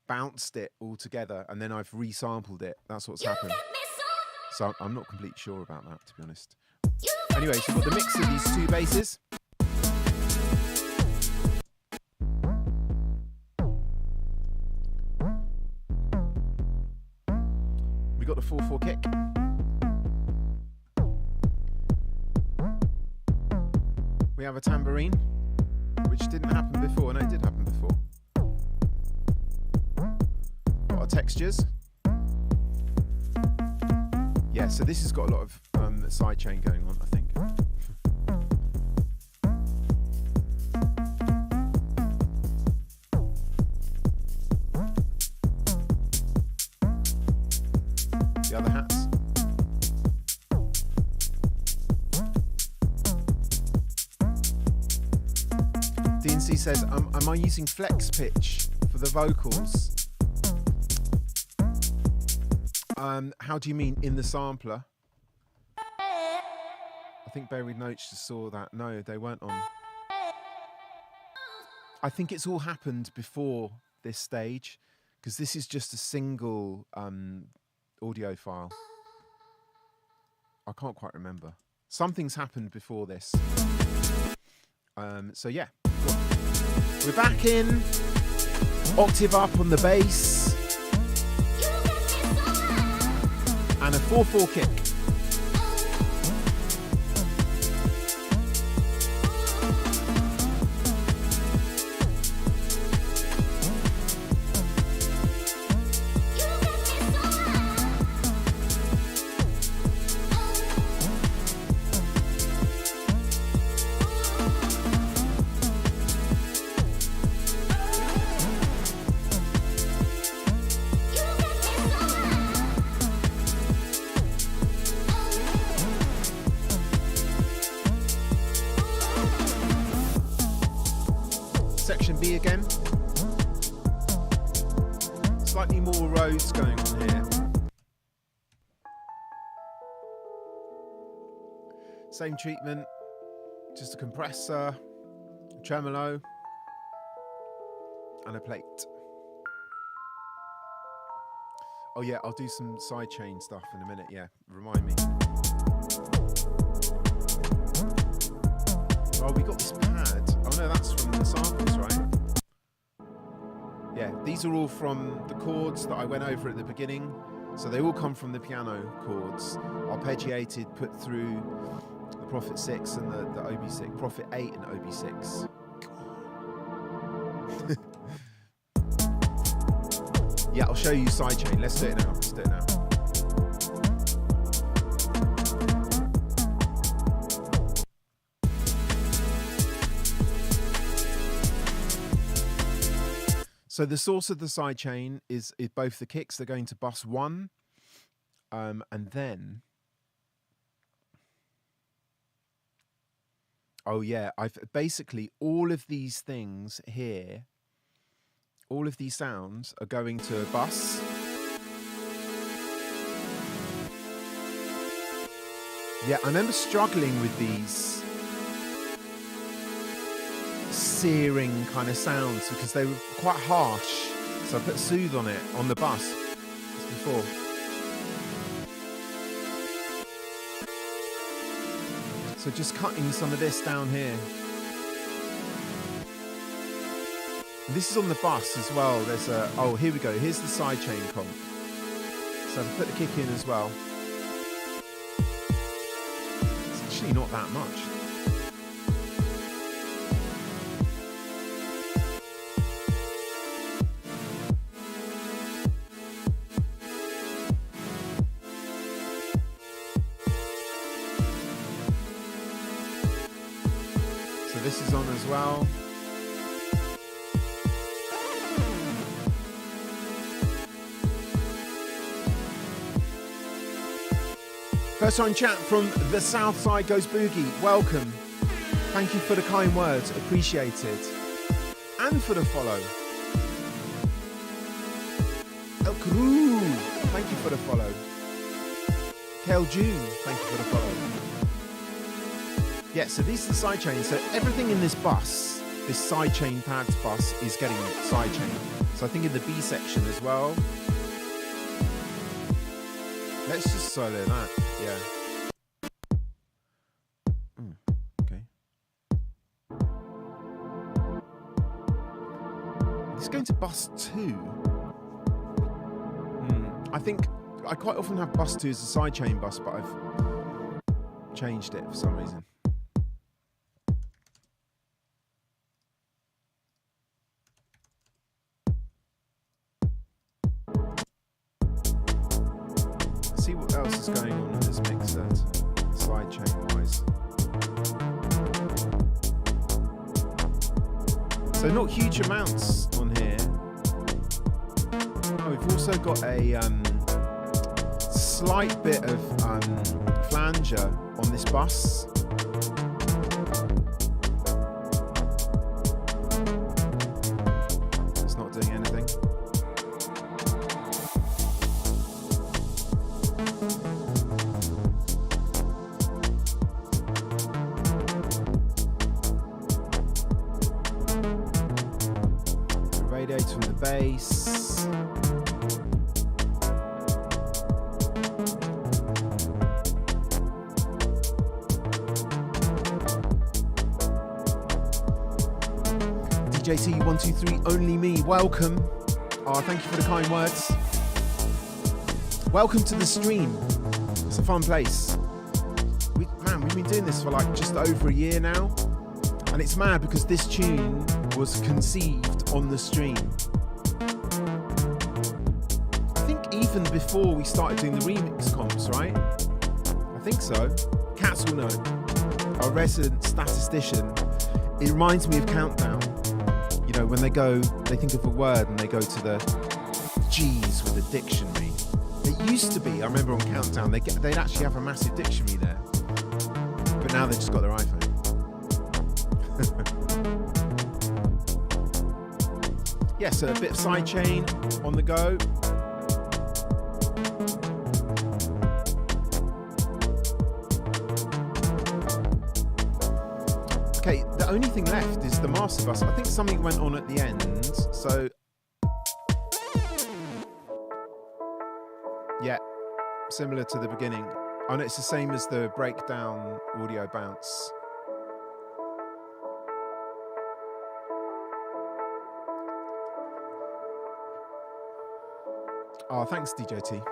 bounced it all together, and then I've resampled it. That's what's happened. So I'm not completely sure about that, to be honest. Anyway, so we've got the mix of these two basses. We got the 4/4 kick. We have a tambourine, which didn't happen before. No, it did happen before. Got our textures. Yeah, so this has got a lot of sidechain going on, I think. The other hats. DNC says, am I using flex pitch for the vocals? How do you mean in the sampler? I think Buried Notes just saw that. No, they weren't on. I think it's all happened before this stage, because this is just a single audio file. I can't quite remember. Something's happened before this. So yeah, we're back in. Octave up on the bass. And a 4/4 kick. Section B again. Slightly more roads going on here. Same treatment, just a compressor, a tremolo, and a plate. Oh yeah, I'll do some sidechain stuff in a minute, yeah, remind me. Oh, we got this pad. Oh no, that's from the samples, right? Yeah, these are all from the chords that I went over at the beginning. So they all come from the piano chords, arpeggiated, put through the Prophet 6 and the OB6, Prophet 8 and OB6. Yeah, I'll show you sidechain. Let's do it now. Let's do it now. So the source of the sidechain is both the kicks. They're going to bus 1, and then, oh yeah, I've basically all of these things here all of these sounds are going to a bus. Yeah, I remember struggling with these searing kind of sounds because they were quite harsh. So I put Soothe on it on the bus just before. So just cutting some of this down here. And this is on the bus as well. There's a, oh, here we go. Here's the sidechain comp. So I put the kick in as well. It's actually not that much. So this is on as well. First time chat from the South Side Goes Boogie. Welcome. Thank you for the kind words. Appreciated. And for the follow. El Crew. Thank you for the follow. Kel June. Thank you for the follow. Yeah, so these are the sidechains. So everything in this bus, this sidechain pads bus, is getting sidechain. So I think in the B section as well. Let's just solo that. Yeah. Okay. It's going to bus 2. I think I quite often have bus 2 as a sidechain bus, but I've changed it for some reason. See what else is going on in this mixer, sidechain wise. So not huge amounts on here. Oh, we've also got a slight bit of flanger on this bus. It's not doing anything. From the bass. DJT123 only me, welcome. Oh, thank you for the kind words. Welcome to the stream. It's a fun place. We've been doing this for like just over a year now. And it's mad because this tune was conceived on the stream. I think even before we started doing the remix comps, right? I think so. Cats will know. Our resident statistician. It reminds me of Countdown. You know, when they think of a word and they go to the G's with a dictionary. It used to be, I remember on Countdown, they'd actually have a massive dictionary there. But now they've just got their iPhone. Yeah, so a bit of sidechain on the go. Okay, the only thing left is the master bus. I think something went on at the end, so yeah, similar to the beginning. Oh no, it's the same as the breakdown audio bounce. Oh, thanks, DJT.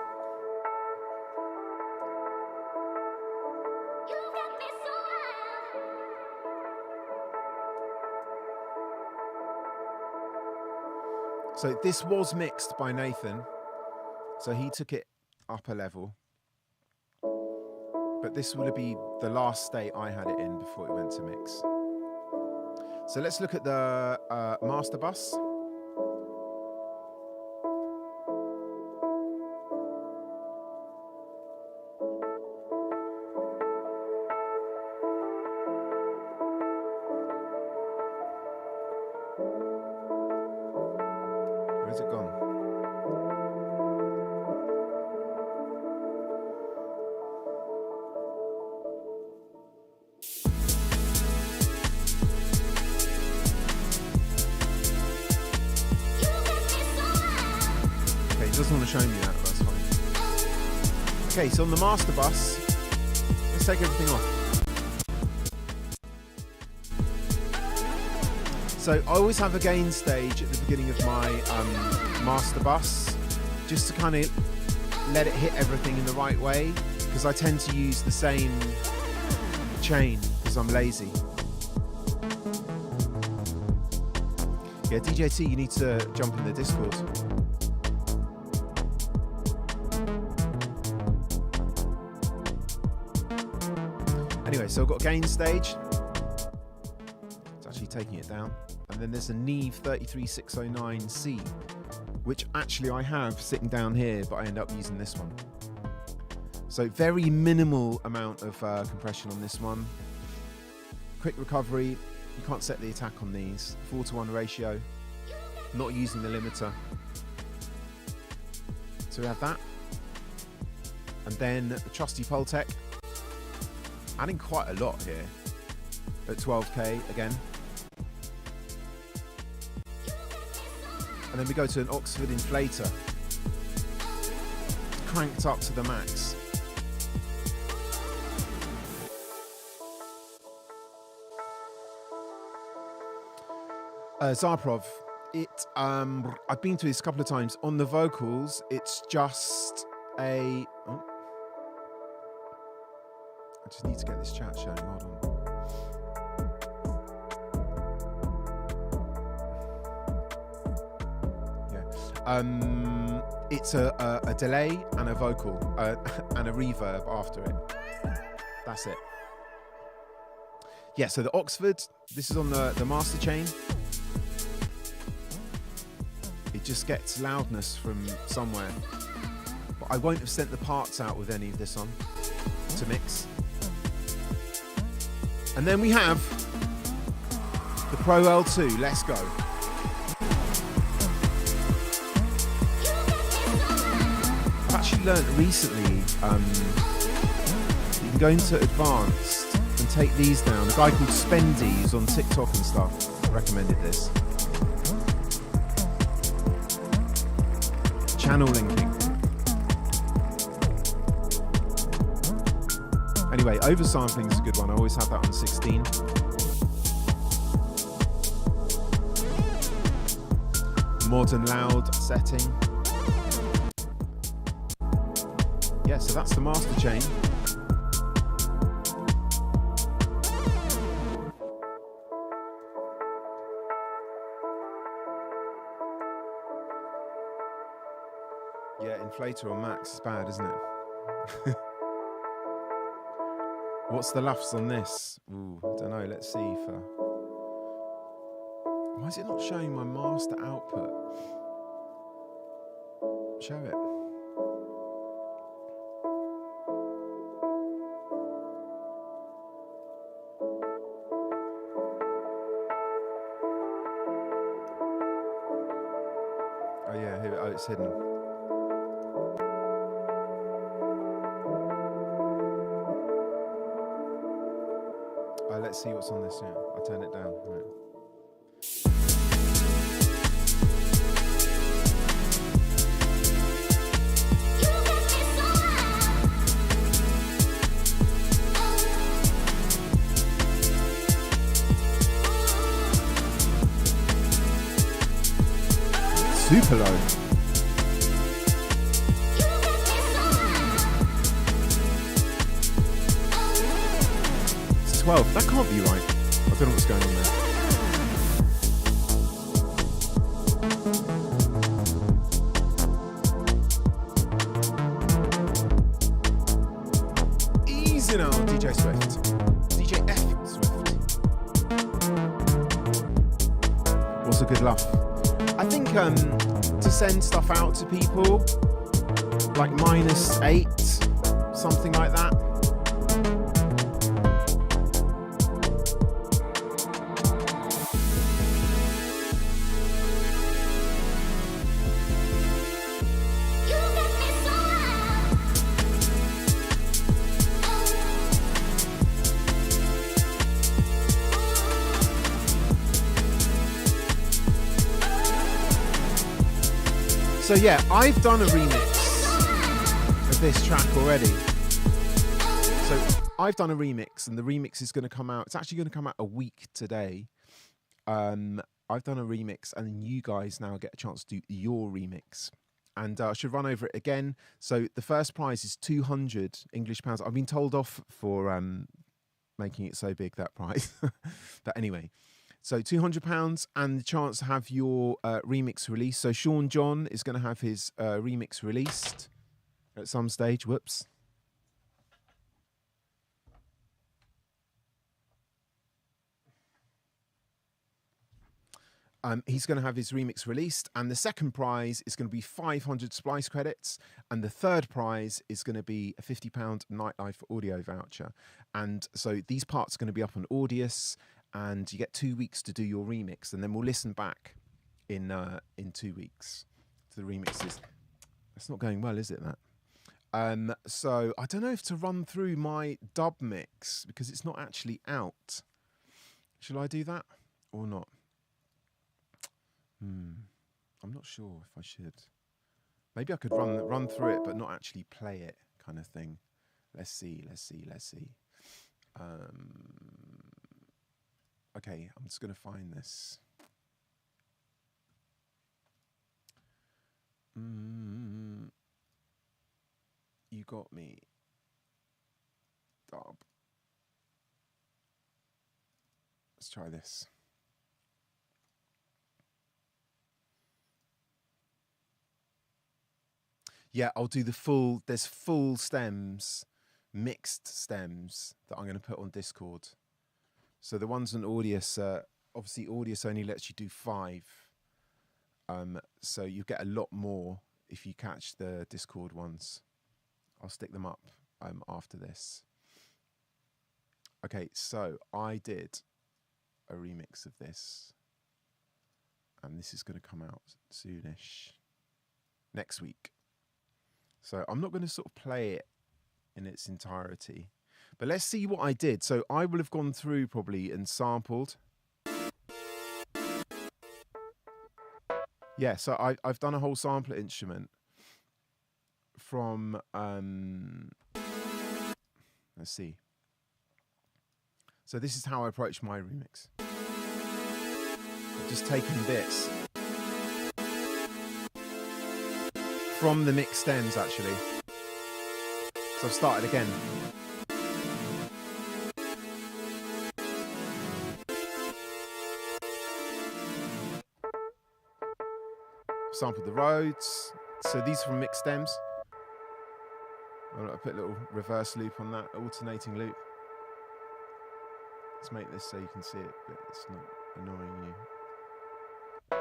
So this was mixed by Nathan. So he took it up a level. But this would be the last state I had it in before it went to mix. So let's look at the master bus. doesn't want to show me that, that's fine. Okay, so on the master bus, let's take everything off. So I always have a gain stage at the beginning of my master bus, just to kind of let it hit everything in the right way, because I tend to use the same chain because I'm lazy. Yeah, DJT, you need to jump in the Discord. Anyway, so I've got a gain stage. It's actually taking it down. And then there's a Neve 33609C, which actually I have sitting down here, but I end up using this one. So very minimal amount of compression on this one. Quick recovery. You can't set the attack on these. 4:1 ratio. Not using the limiter. So we have that. And then the trusty Pultec. Adding quite a lot here. At 12k again. And then we go to an Oxford inflator. Cranked up to the max. Zaprov. I've been to this a couple of times. On the vocals, it's just a... Oh. I just need to get this chat showing. Hold on. It's a delay and a vocal and a reverb after it. That's it. Yeah, so the Oxford, this is on the master chain. It just gets loudness from somewhere. But I won't have sent the parts out with any of this on to mix. And then we have the Pro L2, let's go. Actually learned recently you can go into advanced and take these down. A guy called Spendy, who's on TikTok and stuff, recommended this. Channel linking. Anyway, oversampling is a good one. I always have that on 16. Modern loud setting. Yeah, so that's the master chain. Yeah, inflator on max is bad, isn't it? What's the LUFS on this? Ooh, I don't know. Let's see. Why is it not showing my master output? Show it. Oh yeah, here. Oh, it's hidden. Let's see what's on this. Yeah, I'll turn it down. Right. Super low. It's 12. That can't be right. I don't know what's going on there. Easy now, DJ Swift. DJ F Swift. What's a good laugh? I think to send stuff out to people, like -8, something like that. So So yeah, I've done a remix of this track already. So I've done a remix, and the remix is going to come out. It's actually going to come out a week today. I've done a remix, and you guys now get a chance to do your remix. And I should run over it again. So the first prize is 200 English pounds. I've been told off for making it so big, that prize. But anyway, so £200 and the chance to have your remix released. So Sean John is going to have his remix released at some stage. Whoops. He's going to have his remix released, and the second prize is going to be 500 Splice credits, and the third prize is going to be a £50 Nightlife audio voucher. And so these parts are going to be up on Audius, and you get 2 weeks to do your remix, and then we'll listen back in 2 weeks to the remixes. That's not going well, is it, that? So I don't know if to run through my dub mix, because it's not actually out. Shall I do that or not? I'm not sure if I should. Maybe I could run through it, but not actually play it, kind of thing. Let's see. Okay, I'm just going to find this. You got me. Dub. Let's try this. Yeah, I'll do the full, there's full stems, mixed stems that I'm going to put on Discord. So the ones on Audius, obviously Audius only lets you do 5. So you get a lot more if you catch the Discord ones. I'll stick them up after this. Okay, so I did a remix of this. And this is going to come out soonish. Next week. So I'm not going to sort of play it in its entirety, but let's see what I did. So I will have gone through probably and sampled. Yeah, so I've done a whole sampler instrument from, let's see. So this is how I approach my remix. I've just taken bits from the mixed stems, actually. So I've started again. Sampled the Rhodes. So these are from mixed stems. I put a little reverse loop on that, alternating loop. Let's make this so you can see it, but it's not annoying you.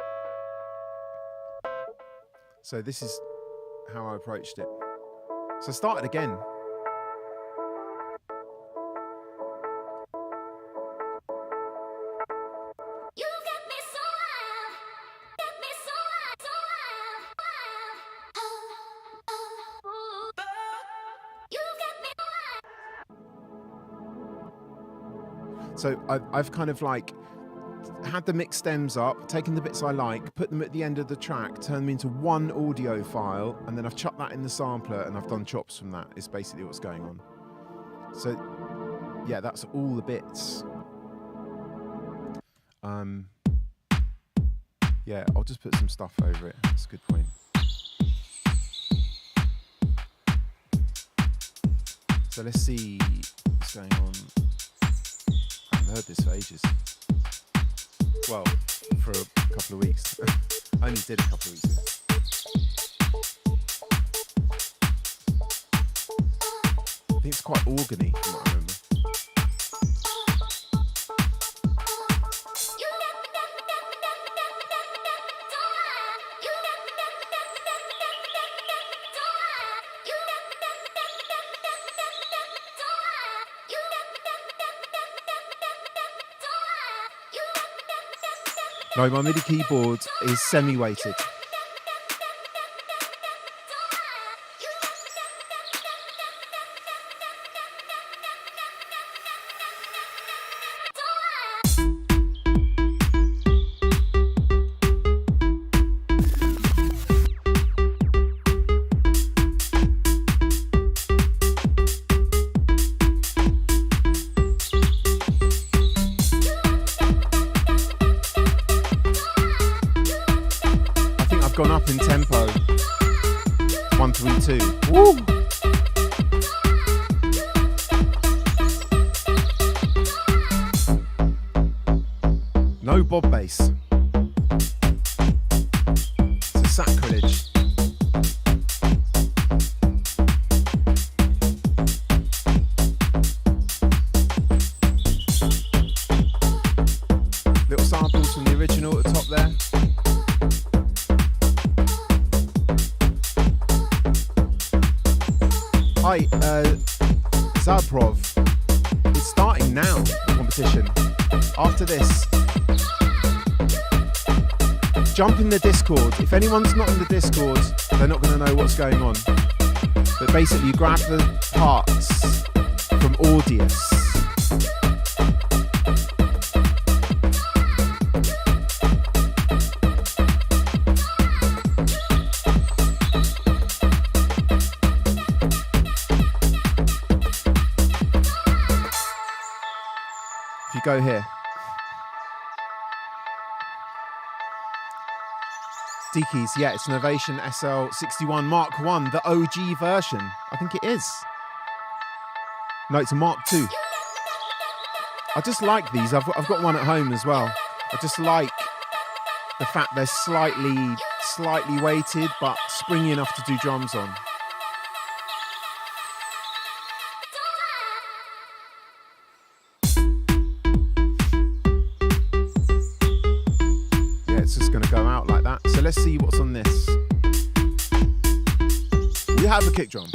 So this is how I approached it. So I started again. So I've kind of like had the mixed stems up, taken the bits I like, put them at the end of the track, turned them into one audio file, and then I've chucked that in the sampler and I've done chops from that, is basically what's going on. So yeah, that's all the bits. Yeah, I'll just put some stuff over it. That's a good point. So let's see what's going on. I haven't heard this for ages. Well, for a couple of weeks. I only did a couple of weeks ago. I think it's quite organy, from what I remember. No, my MIDI keyboard is semi-weighted. gone up in tempo. 132. Woo! No bob bass. It's a sacrilege. Little samples from the original at the top there. Hi, Zabrov. It's starting now, the competition. After this, jump in the Discord. If anyone's not in the Discord, they're not going to know what's going on. But basically, you grab the parts from Audius. If you go here. D-Keys, yeah, it's an Ovation SL61 Mark 1, the OG version. I think it is. No, it's a Mark 2. I just like these. I've got one at home as well. I just like the fact they're slightly weighted, but springy enough to do drums on. It's just going to go out like that. So let's see what's on this. We have a kick drum.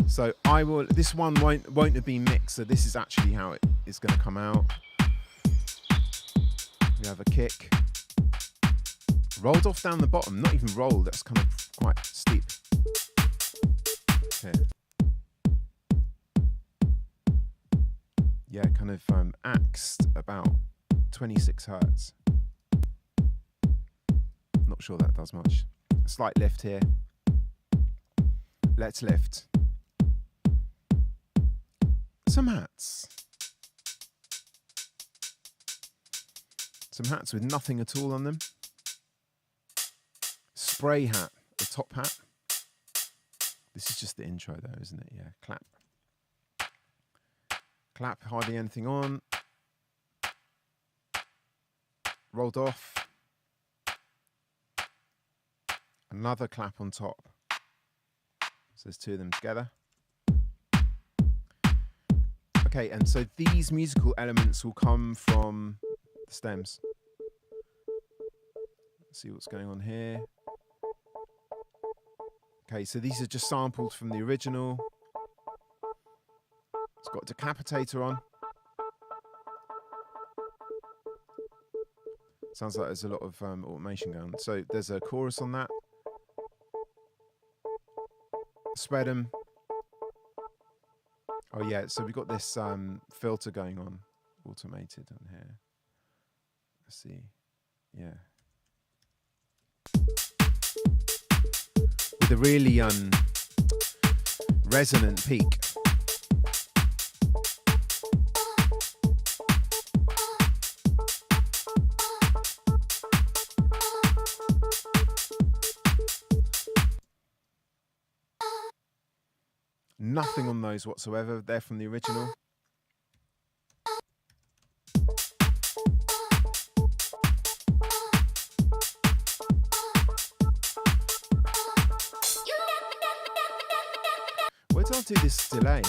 So I will. This one won't have been mixed. So this is actually how it is going to come out. We have a kick. Rolled off down the bottom. Not even rolled. That's kind of quite steep. Here. Yeah, kind of axed about 26 hertz. Not sure that does much. A slight lift here. Let's lift. Some hats. Some hats with nothing at all on them. Spray hat, a top hat. This is just the intro though, isn't it? Yeah, clap. Clap, hardly anything on. Rolled off. Another clap on top. So there's two of them together. Okay, and so these musical elements will come from the stems. Let's see what's going on here. Okay, so these are just sampled from the original. It's got a decapitator on. Sounds like there's a lot of automation going on. So there's a chorus on that. Spread them. Oh yeah, so we've got this filter going on, automated on here. Let's see. Yeah. With a really resonant peak. Nothing on those whatsoever. They're from the original. Where did I do this delay?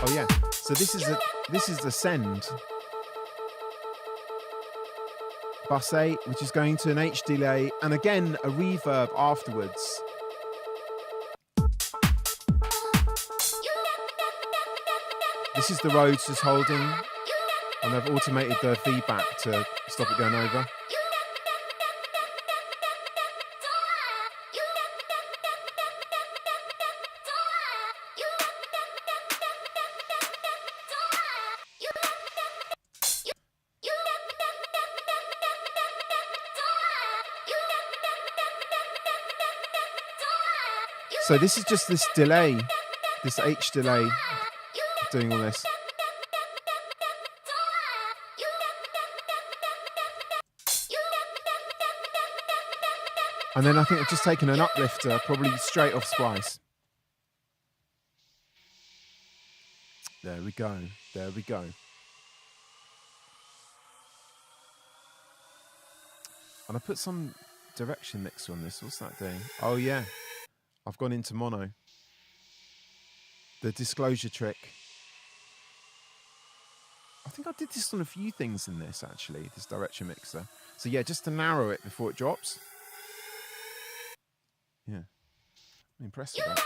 Oh yeah. So this is the send. Bus 8, which is going to an H delay, and again a reverb afterwards. This is the Rhodes just holding, and I've automated the feedback to stop it going over. So this is just this delay, this H delay, doing all this. And then I think I've just taken an uplifter, probably straight off Splice. There we go. There we go. And I put some direction mixer on this. What's that doing? Oh, yeah. I've gone into mono. The disclosure trick. I think I did this on a few things in this, actually, this direction mixer. So, yeah, just to narrow it before it drops. Yeah. I'm impressed with that.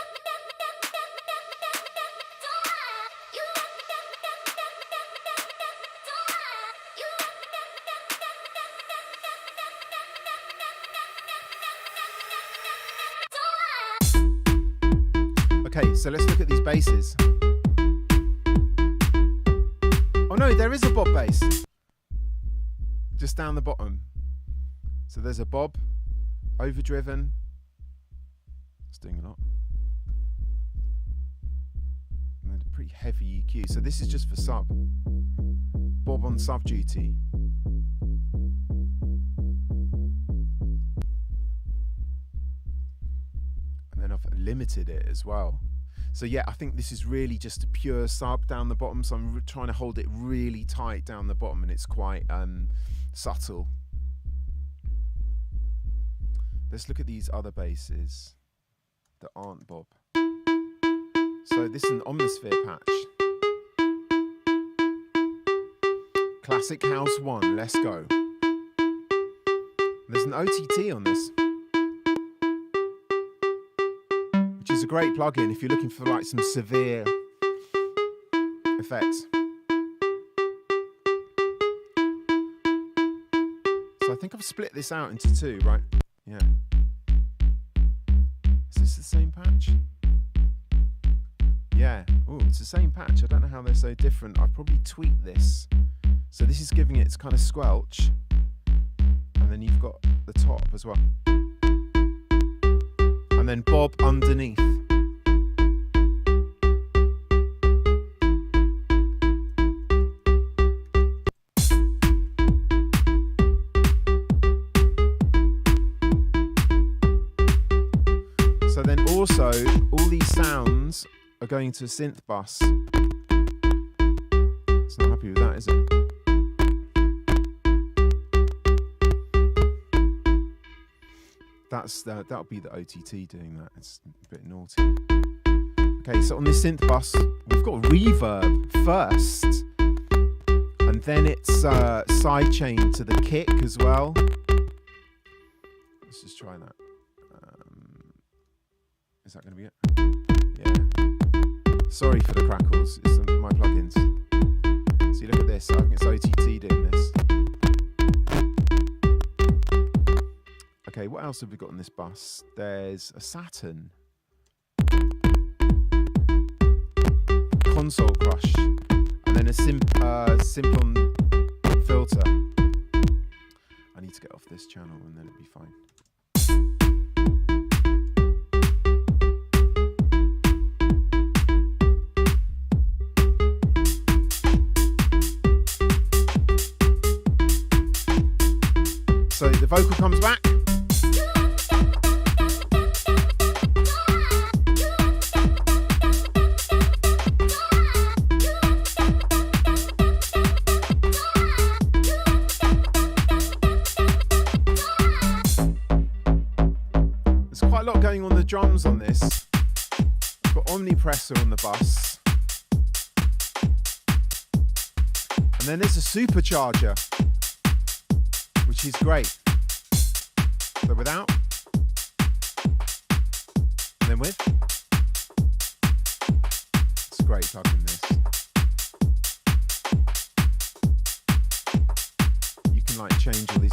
Okay, so let's look at these basses. Oh no, there is a bob bass. Just down the bottom. So there's a bob, overdriven. It's doing a lot. And then a pretty heavy EQ. So this is just for sub. Bob on sub duty. And then I've limited it as well. So yeah, I think this is really just a pure sub down the bottom. So I'm trying to hold it really tight down the bottom, and it's quite subtle. Let's look at these other basses that aren't bob. So this is an Omnisphere patch. Classic House 1, let's go. There's an OTT on this, which is a great plugin if you're looking for like some severe effects. So I think I've split this out into two, right? Yeah. Is this the same patch? Yeah. Oh, it's the same patch. I don't know how they're so different. I've probably tweaked this. So this is giving it its kind of squelch. And then you've got the top as well. And then bob underneath. So then also, all these sounds are going to a synth bus. It's not happy with that, is it? That'll be the OTT doing that. It's a bit naughty. Okay, so on this synth bus, we've got reverb first, and then it's sidechain to the kick as well. Let's just try that. Is that going to be it? Yeah. Sorry for the crackles. It's my plugins. See, look at this. I think it's OTT doing this. Okay, what else have we got on this bus? There's a Saturn. Console Crush. And then a Simplon filter. I need to get off this channel and then it'll be fine. So the vocal comes back. Going on the drums on this. I've got Omnipressor on the bus. And then there's a supercharger, which is great. So without, and then with. It's a great plugin, this. You can like change all these.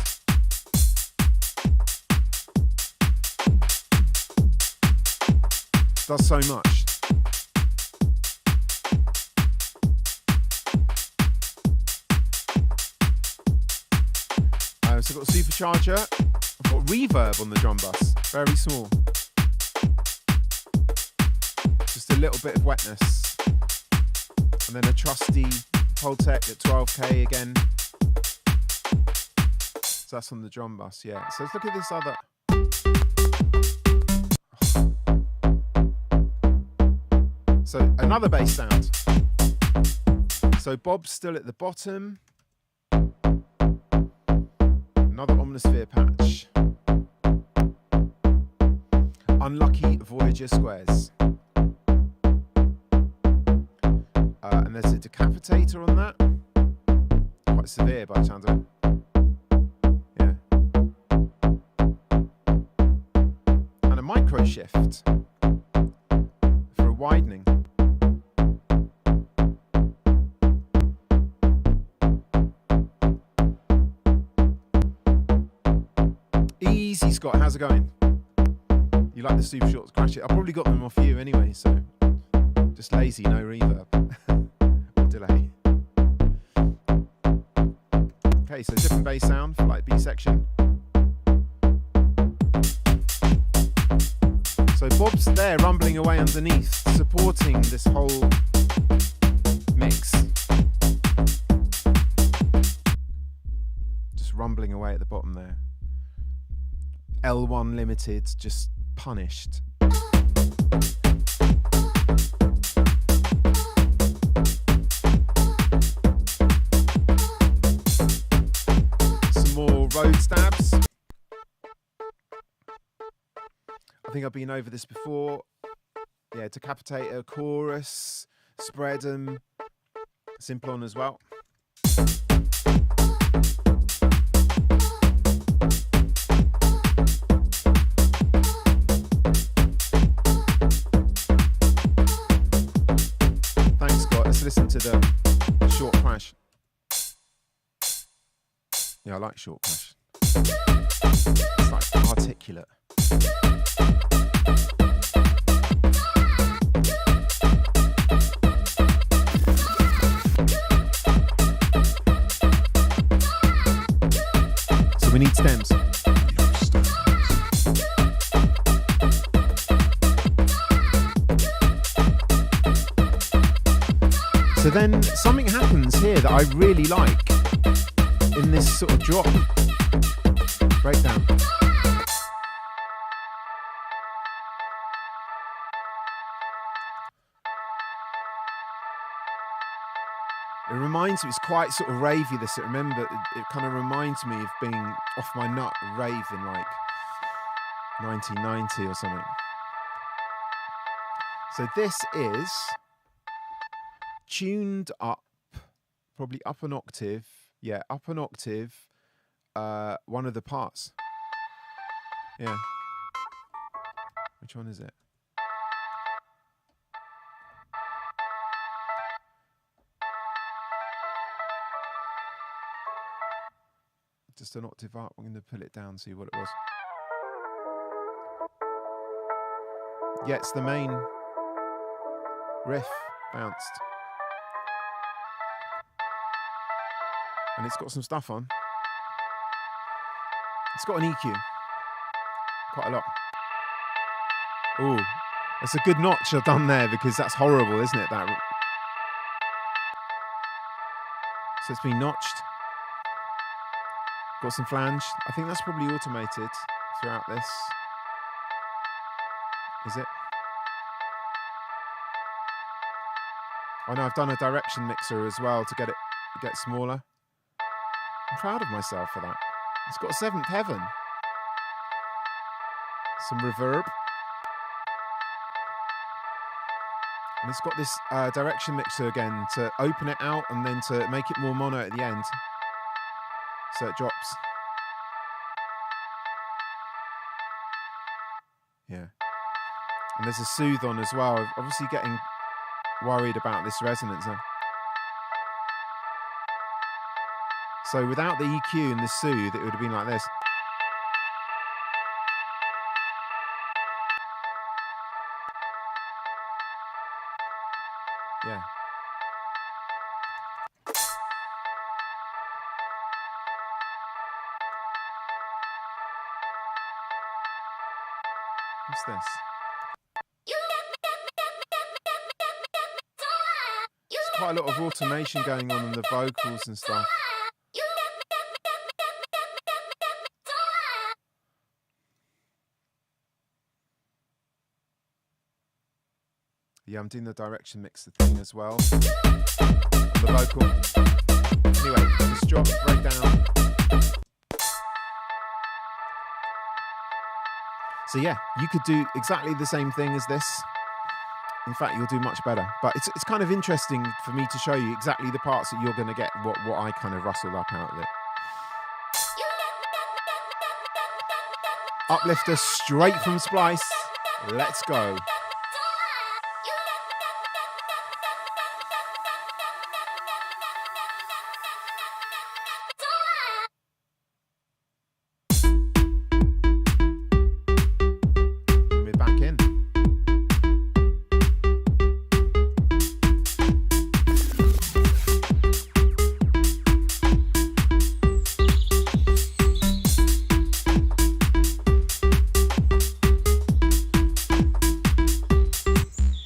Does so much. So I've got a supercharger. I've got reverb on the drum bus. Very small. Just a little bit of wetness. And then a trusty Pultec at 12K again. So that's on the drum bus, yeah. So let's look at this other. So another bass sound. So Bob's still at the bottom. Another Omnisphere patch. Unlucky Voyager squares. And there's a decapitator on that. Quite severe by the sound of it. Yeah. And a micro shift for a widening. Easy, Scott. How's it going? You like the super shorts? Crash it. I probably got them off you anyway, so just lazy, no reverb or delay. Okay, so different bass sound for like B section. So Bob's there rumbling away underneath, supporting this whole mix. Just rumbling away at the bottom there. L1 Limited, just punished. Some more road stabs. I think I've been over this before. Yeah, Decapitator, chorus, spread 'em, Simplon as well. Listen to the short crash. Yeah, I like short crash. It's like articulate. So we need stems. So then something happens here that I really like in this sort of drop breakdown. It reminds me, it's quite sort of ravey this. It kind of reminds me of being off my nut rave in like 1990 or something. So this is tuned up, probably up an octave. Yeah, up an octave, one of the parts. Yeah. Which one is it? Just an octave up. I'm going to pull it down, see what it was. Yeah, it's the main riff bounced. And it's got some stuff on. It's got an EQ. Quite a lot. Ooh, that's a good notch I've done there because that's horrible, isn't it? That. So it's been notched. Got some flange. I think that's probably automated throughout this. Is it? Oh no, I've done a direction mixer as well to get smaller. I'm proud of myself for that. It's got a seventh heaven. Some reverb. And it's got this direction mixer again to open it out and then to make it more mono at the end. So it drops. Yeah. And there's a soothe on as well. I'm obviously getting worried about this resonance now. So without the EQ and the soothe, it would have been like this. Yeah. What's this? There's quite a lot of automation going on in the vocals and stuff. Yeah, I'm doing the direction mixer thing as well. The vocal. Anyway, let's drop it right down. So yeah, you could do exactly the same thing as this. In fact, you'll do much better. But it's kind of interesting for me to show you exactly the parts that you're going to get, what I kind of rustled up out of it. Uplifter straight from Splice. Let's go. We're back in.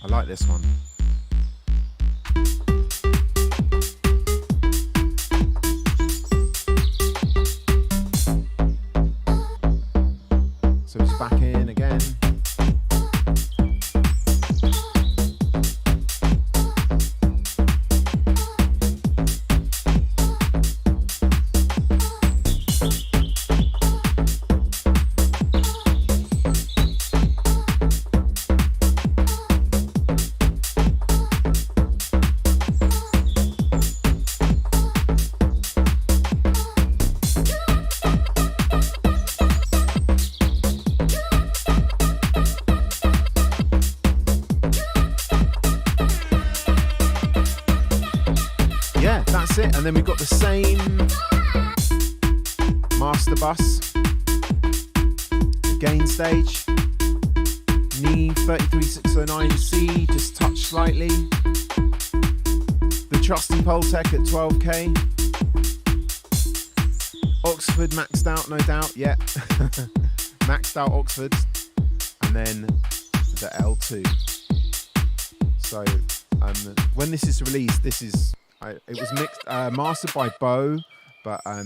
I like this one. So it's back in again. That's it, and then we've got the same master bus, gain stage, knee 33609C, just touch slightly, the trusty Pultec at 12k, Oxford maxed out, no doubt, yeah, maxed out Oxford, and then the L2. So when this is released, this is it was mixed, mastered by Bo, but I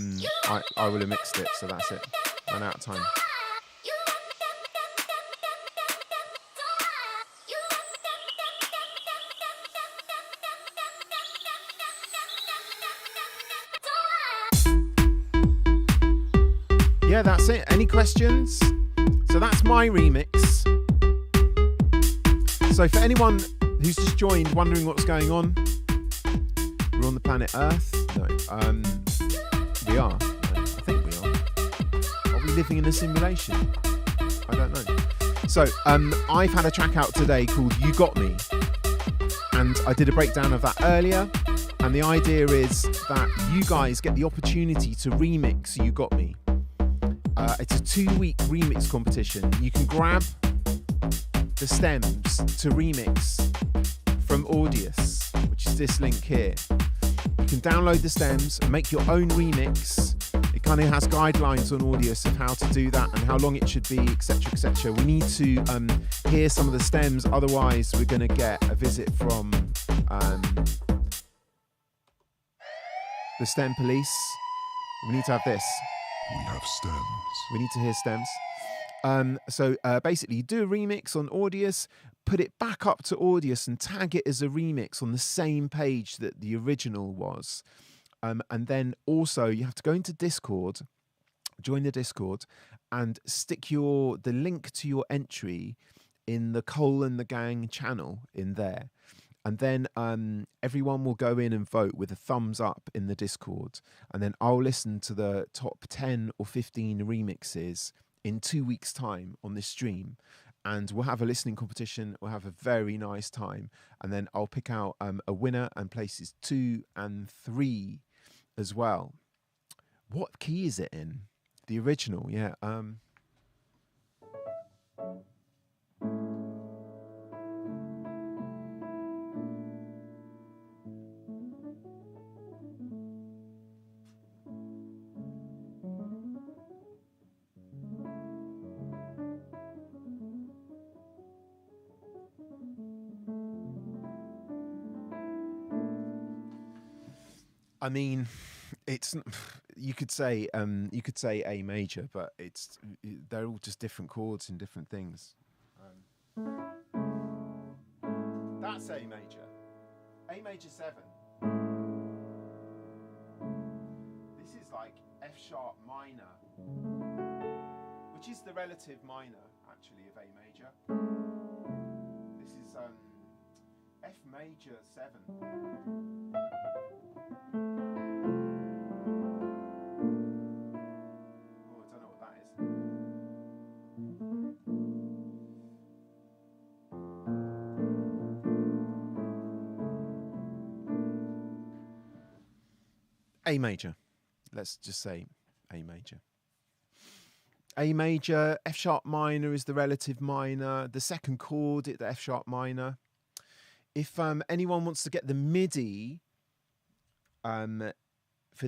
will have mixed it, so that's it. Ran out of time. Yeah, that's it. Any questions? So that's my remix. So for anyone who's just joined, wondering what's going on, we're on the planet Earth. No, we are. No, I think we are. Are we living in a simulation? I don't know. So I've had a track out today called "You Got Me," and I did a breakdown of that earlier. And the idea is that you guys get the opportunity to remix "You Got Me." It's a 2-week remix competition. You can grab the stems to remix from Audius, which is this link here. You can download the stems, make your own remix. It kind of has guidelines on Audius of how to do that and how long it should be, etc., etc. We need to hear some of the stems, otherwise we're going to get a visit from the stem police. We need to have this. We have stems. We need to hear stems. So basically, you do a remix on Audius, put it back up to Audius and tag it as a remix on the same page that the original was. And then also you have to go into Discord, join the Discord, and stick the link to your entry in the Cole and the Gang channel in there. And then everyone will go in and vote with a thumbs up in the Discord. And then I'll listen to the top 10 or 15 remixes in 2 weeks' time on this stream. And we'll have a listening competition. We'll have a very nice time. And then I'll pick out a winner and places 2 and 3 as well. What key is it in? The original, yeah. I mean, it's you could say A major, but they're all just different chords and different things. That's A major. A major 7. This is like F sharp minor, which is the relative minor actually of A major. This is F major 7. Oh, I don't know what that is. A major. Let's just say A major. A major, F sharp minor is the relative minor. The second chord, the F sharp minor. If anyone wants to get the MIDI for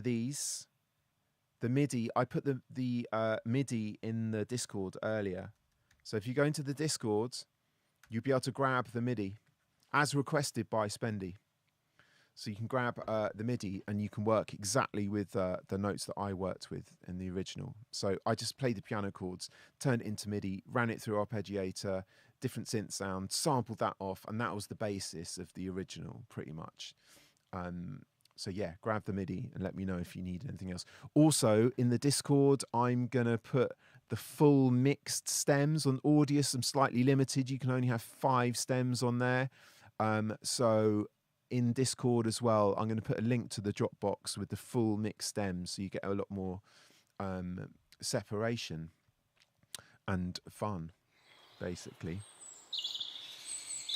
these, the MIDI, I put the MIDI in the Discord earlier. So if you go into the Discord, you'll be able to grab the MIDI as requested by Spendy. So you can grab the MIDI and you can work exactly with the notes that I worked with in the original. So I just played the piano chords, turned it into MIDI, ran it through Arpeggiator, different synth sound, sampled that off, and that was the basis of the original, pretty much. So yeah, grab the MIDI and let me know if you need anything else. Also, in the Discord, I'm going to put the full mixed stems on Audius. I'm slightly limited. You can only have 5 stems on there. So in Discord as well, I'm going to put a link to the Dropbox with the full mixed stems, so you get a lot more separation and fun, basically.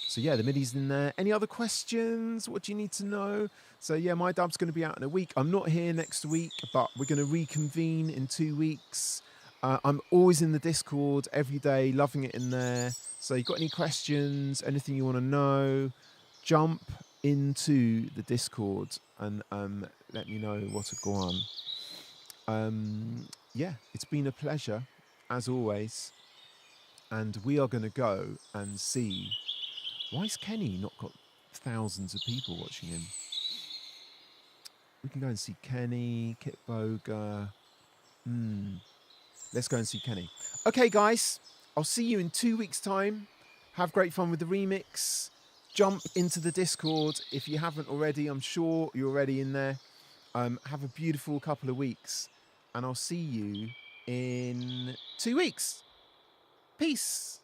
So yeah, the MIDI's in there. Any other questions? What do you need to know? So yeah, my dub's going to be out in a week. I'm not here next week, but we're going to reconvene in 2 weeks. I'm always in the Discord every day, loving it in there. So you got any questions, anything you want to know, jump into the Discord and let me know what to go on. Yeah, it's been a pleasure, as always. And we are going to go and see... Why has Kenny not got thousands of people watching him? We can go and see Kenny, Kit Boga. Let's go and see Kenny. Okay, guys, I'll see you in 2 weeks' time. Have great fun with the remix. Jump into the Discord if you haven't already. I'm sure you're already in there. Have a beautiful couple of weeks. And I'll see you in 2 weeks. Peace.